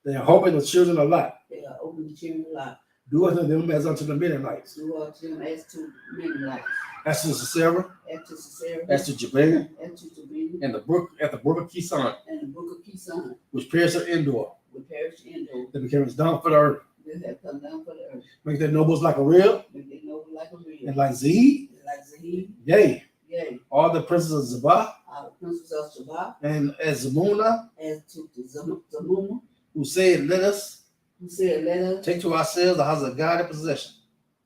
Speaker 1: They are hoping the children of Lot.
Speaker 2: They are open to cheering a lot.
Speaker 1: Do unto them as unto the Midianites,
Speaker 2: Do unto them as to many lights.
Speaker 1: as to Sisera,
Speaker 2: As to Sisera,
Speaker 1: as to Jabin,
Speaker 2: as to Jabin,
Speaker 1: and the brook at the brook of Kison,
Speaker 2: and the brook of His son,
Speaker 1: which perished and endure.
Speaker 2: which perished and endured.
Speaker 1: That became as dung for the earth.
Speaker 2: That have come down for the earth.
Speaker 1: Make their nobles like a rib,
Speaker 2: Make their noble like a reed.
Speaker 1: and like Zee,
Speaker 2: Like Zahid,
Speaker 1: yea,
Speaker 2: yea.
Speaker 1: all the princes of Zabah,
Speaker 2: All the princes of Shabbat,
Speaker 1: and as Zamuna,
Speaker 2: as to the Zamuma,
Speaker 1: who said, let us
Speaker 2: who said, let us
Speaker 1: take to ourselves the house of God in possession.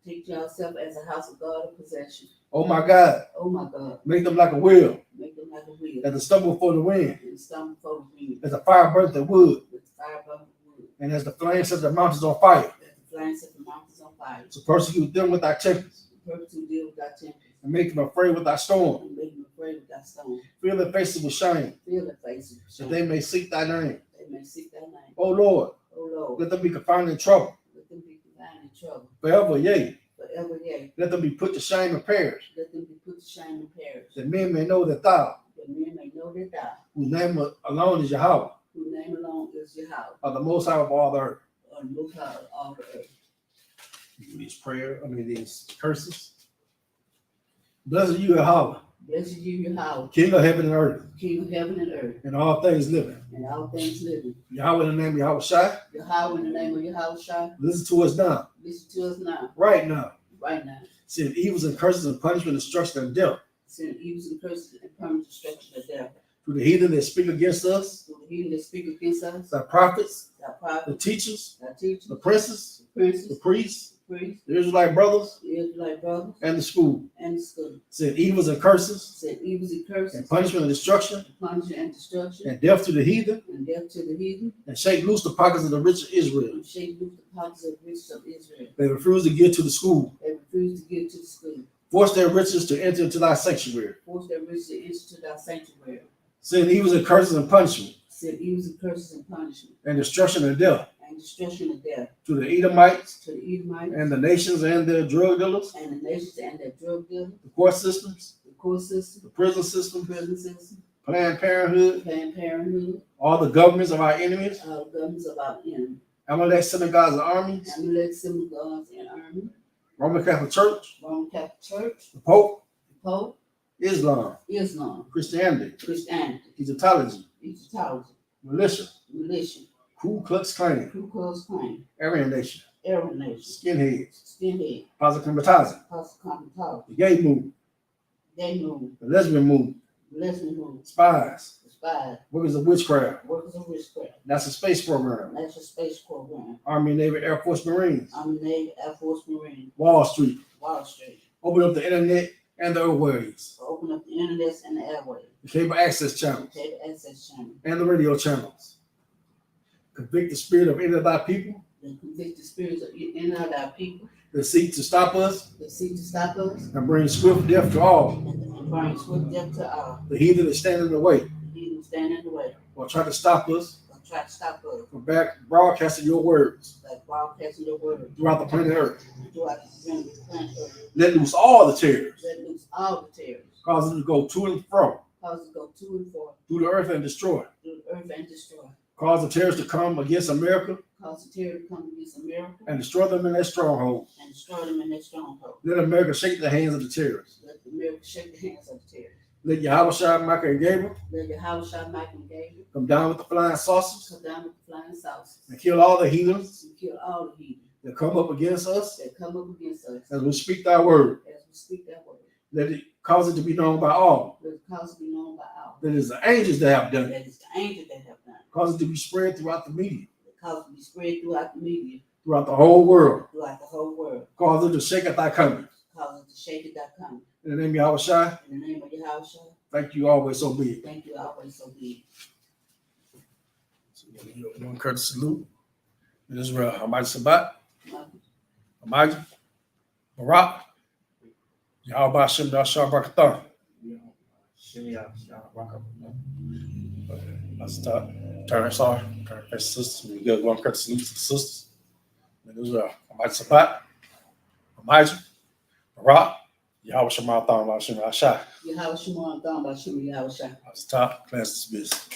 Speaker 2: take to ourselves as a house of God a possession.
Speaker 1: Oh my God,
Speaker 2: Oh my God,
Speaker 1: make them like a wheel,
Speaker 2: make them like a wheel,
Speaker 1: as a stumble before the wind,
Speaker 2: and stumble before the wind,
Speaker 1: as a fire burnt the wood,
Speaker 2: with fire above the wood,
Speaker 1: and as the flames set the mountains on fire.
Speaker 2: as the flames set the mountains on fire.
Speaker 1: To persecute them with thy tempests,
Speaker 2: The purpose to deal with our tempest,
Speaker 1: and make them afraid with thy storm.
Speaker 2: and make them afraid with our stone.
Speaker 1: Fill their faces with shame,
Speaker 2: Fill their faces with
Speaker 1: that
Speaker 2: shame.
Speaker 1: they may seek thy name.
Speaker 2: They may seek thy name.
Speaker 1: O Lord,
Speaker 2: O Lord,
Speaker 1: let them be confounded in trouble,
Speaker 2: let them be confined in trouble.
Speaker 1: forever, yea.
Speaker 2: Forever, yea.
Speaker 1: Let them be put to shame and perish,
Speaker 2: Let them be put to shame and perish.
Speaker 1: that men may know that thou,
Speaker 2: That men may know that thou,
Speaker 1: whose name alone is Yahweh,
Speaker 2: whose name alone is Yahweh,
Speaker 1: are the most high of all the earth.
Speaker 2: or most high of all the earth.
Speaker 1: These curses. Blessed you, Yahweh,
Speaker 2: Blessed you, Yahweh,
Speaker 1: King of heaven and earth,
Speaker 2: King of heaven and earth,
Speaker 1: and all things living.
Speaker 2: and all things living.
Speaker 1: Yahweh in the name of Yahweh Shai,
Speaker 2: Yahweh, in the name of Yahweh Shai,
Speaker 1: listen to us now,
Speaker 2: listen to us now,
Speaker 1: right now.
Speaker 2: right now.
Speaker 1: Send evils and curses and punishment, destruction and death
Speaker 2: Send evils and curses and permanent destruction of death.
Speaker 1: to the heathen that speak against us,
Speaker 2: To the heathen that speak against us,
Speaker 1: the prophets,
Speaker 2: our prophets,
Speaker 1: the teachers,
Speaker 2: our teachers,
Speaker 1: the princes,
Speaker 2: the princes,
Speaker 1: the priests,
Speaker 2: the priests,
Speaker 1: the Israelite brothers,
Speaker 2: the Israelite brothers,
Speaker 1: and the school.
Speaker 2: and the school.
Speaker 1: Send evils and curses,
Speaker 2: Send evils and curses,
Speaker 1: and punishment and destruction,
Speaker 2: punishment and destruction,
Speaker 1: and death to the heathen,
Speaker 2: and death to the heathen,
Speaker 1: and shake loose the pockets of the rich of Israel.
Speaker 2: and shake loose the pockets of the riches of Israel.
Speaker 1: They refuse to give to the school.
Speaker 2: They refuse to give to the school.
Speaker 1: Force their riches to enter into thy sanctuary.
Speaker 2: Force their riches to enter to thy sanctuary.
Speaker 1: Send evils and curses and punishment,
Speaker 2: Send evils and curses and punishment,
Speaker 1: and destruction and death
Speaker 2: and destruction and death
Speaker 1: to the Edomites,
Speaker 2: to the Edomites,
Speaker 1: and the nations and their drug dealers,
Speaker 2: and the nations and their drug dealers,
Speaker 1: the court systems,
Speaker 2: the court system,
Speaker 1: the prison
Speaker 2: the
Speaker 1: system,
Speaker 2: prison system,
Speaker 1: Planned Parenthood,
Speaker 2: Planned Parenthood,
Speaker 1: all the governments of our enemies,
Speaker 2: all the governments of our enemy,
Speaker 1: Amalek synagogues and armies,
Speaker 2: Amalek synagogues and army,
Speaker 1: Roman Catholic Church,
Speaker 2: Roman Catholic Church,
Speaker 1: the Pope,
Speaker 2: the Pope,
Speaker 1: Islam,
Speaker 2: Islam,
Speaker 1: Christianity,
Speaker 2: Christianity,
Speaker 1: Egyptology,
Speaker 2: Egyptology,
Speaker 1: militia,
Speaker 2: militia,
Speaker 1: Ku Klux Klan,
Speaker 2: Ku Klux Klan,
Speaker 1: Aryan Nation,
Speaker 2: Arab nation,
Speaker 1: skinheads,
Speaker 2: skinhead,
Speaker 1: Positivism,
Speaker 2: Apostle
Speaker 1: the gay movement,
Speaker 2: they move,
Speaker 1: the lesbian movement,
Speaker 2: lesbian move,
Speaker 1: spies,
Speaker 2: spies,
Speaker 1: workers of witchcraft,
Speaker 2: workers of witchcraft,
Speaker 1: NASA space program,
Speaker 2: National Space Program,
Speaker 1: Army, Navy, Air Force, Marines,
Speaker 2: Army, Navy, Air Force, Marine,
Speaker 1: Wall Street,
Speaker 2: Wall Street,
Speaker 1: open up the internet and the airways,
Speaker 2: open up the internet and the airways,
Speaker 1: the cable access channels,
Speaker 2: cable access channel,
Speaker 1: and the radio channels. Convict the spirit of any of thy people
Speaker 2: and convict the spirits of in and out of our people
Speaker 1: that seek to stop us
Speaker 2: that seek to stop us
Speaker 1: and bring swift death to all
Speaker 2: and bring swift death to all.
Speaker 1: the heathen that stand in the way
Speaker 2: He who stand in the way
Speaker 1: or try to stop us
Speaker 2: or try to stop us,
Speaker 1: from back broadcasting your words
Speaker 2: like broadcasting your word
Speaker 1: throughout the planet Earth.
Speaker 2: throughout the planet Earth.
Speaker 1: Let loose all the terrors,
Speaker 2: Let loose all the terrors,
Speaker 1: cause them to go to and fro
Speaker 2: cause it to go to and fro
Speaker 1: through the earth and destroy.
Speaker 2: through the earth and destroy.
Speaker 1: Cause the terrorists to come against America
Speaker 2: Cause the terror to come against America
Speaker 1: and destroy them in their stronghold.
Speaker 2: and destroy them in their stronghold.
Speaker 1: Let America shake the hands of the terrorists.
Speaker 2: Let America shake the hands of the terrorists.
Speaker 1: Let Yahweh Shai, Michael, and Gabriel
Speaker 2: Let Yahweh Shai, Michael, and Gabriel
Speaker 1: come down with the flying saucers
Speaker 2: come down with the flying saucers
Speaker 1: and kill all the heathens
Speaker 2: and kill all the heathen
Speaker 1: that come up against us
Speaker 2: that come up against us
Speaker 1: as we speak thy word.
Speaker 2: as we speak that word.
Speaker 1: Let it cause it to be known by all.
Speaker 2: Let it cause to be known by all.
Speaker 1: That it is the angels that have done it.
Speaker 2: That is the angels that have done it.
Speaker 1: Cause it to be spread throughout the media,
Speaker 2: That cause to be spread throughout the media,
Speaker 1: throughout the whole world.
Speaker 2: throughout the whole world.
Speaker 1: Cause it to shake at thy coming.
Speaker 2: Cause it to shake it that coming.
Speaker 1: In the name of Yahweh Shai,
Speaker 2: In the name of Yahweh Shai,
Speaker 1: thank you always so be it.
Speaker 2: thank you always so be.
Speaker 1: So you want to salute in Israel. Hamad Sabbath, Hamad, Barak, Yahweh Hashem, Yahshua Barakatah. Let's start. Turn us off. Turn our sisters. We good. One salute to the sisters in Israel. Hamad Sabbath, Hamad, Barak, Yahweh Shema Thon, Hashem Yahshua.
Speaker 2: Yahweh Shema, Thon, Yahweh Shai.
Speaker 1: Let's stop. Class dismissed.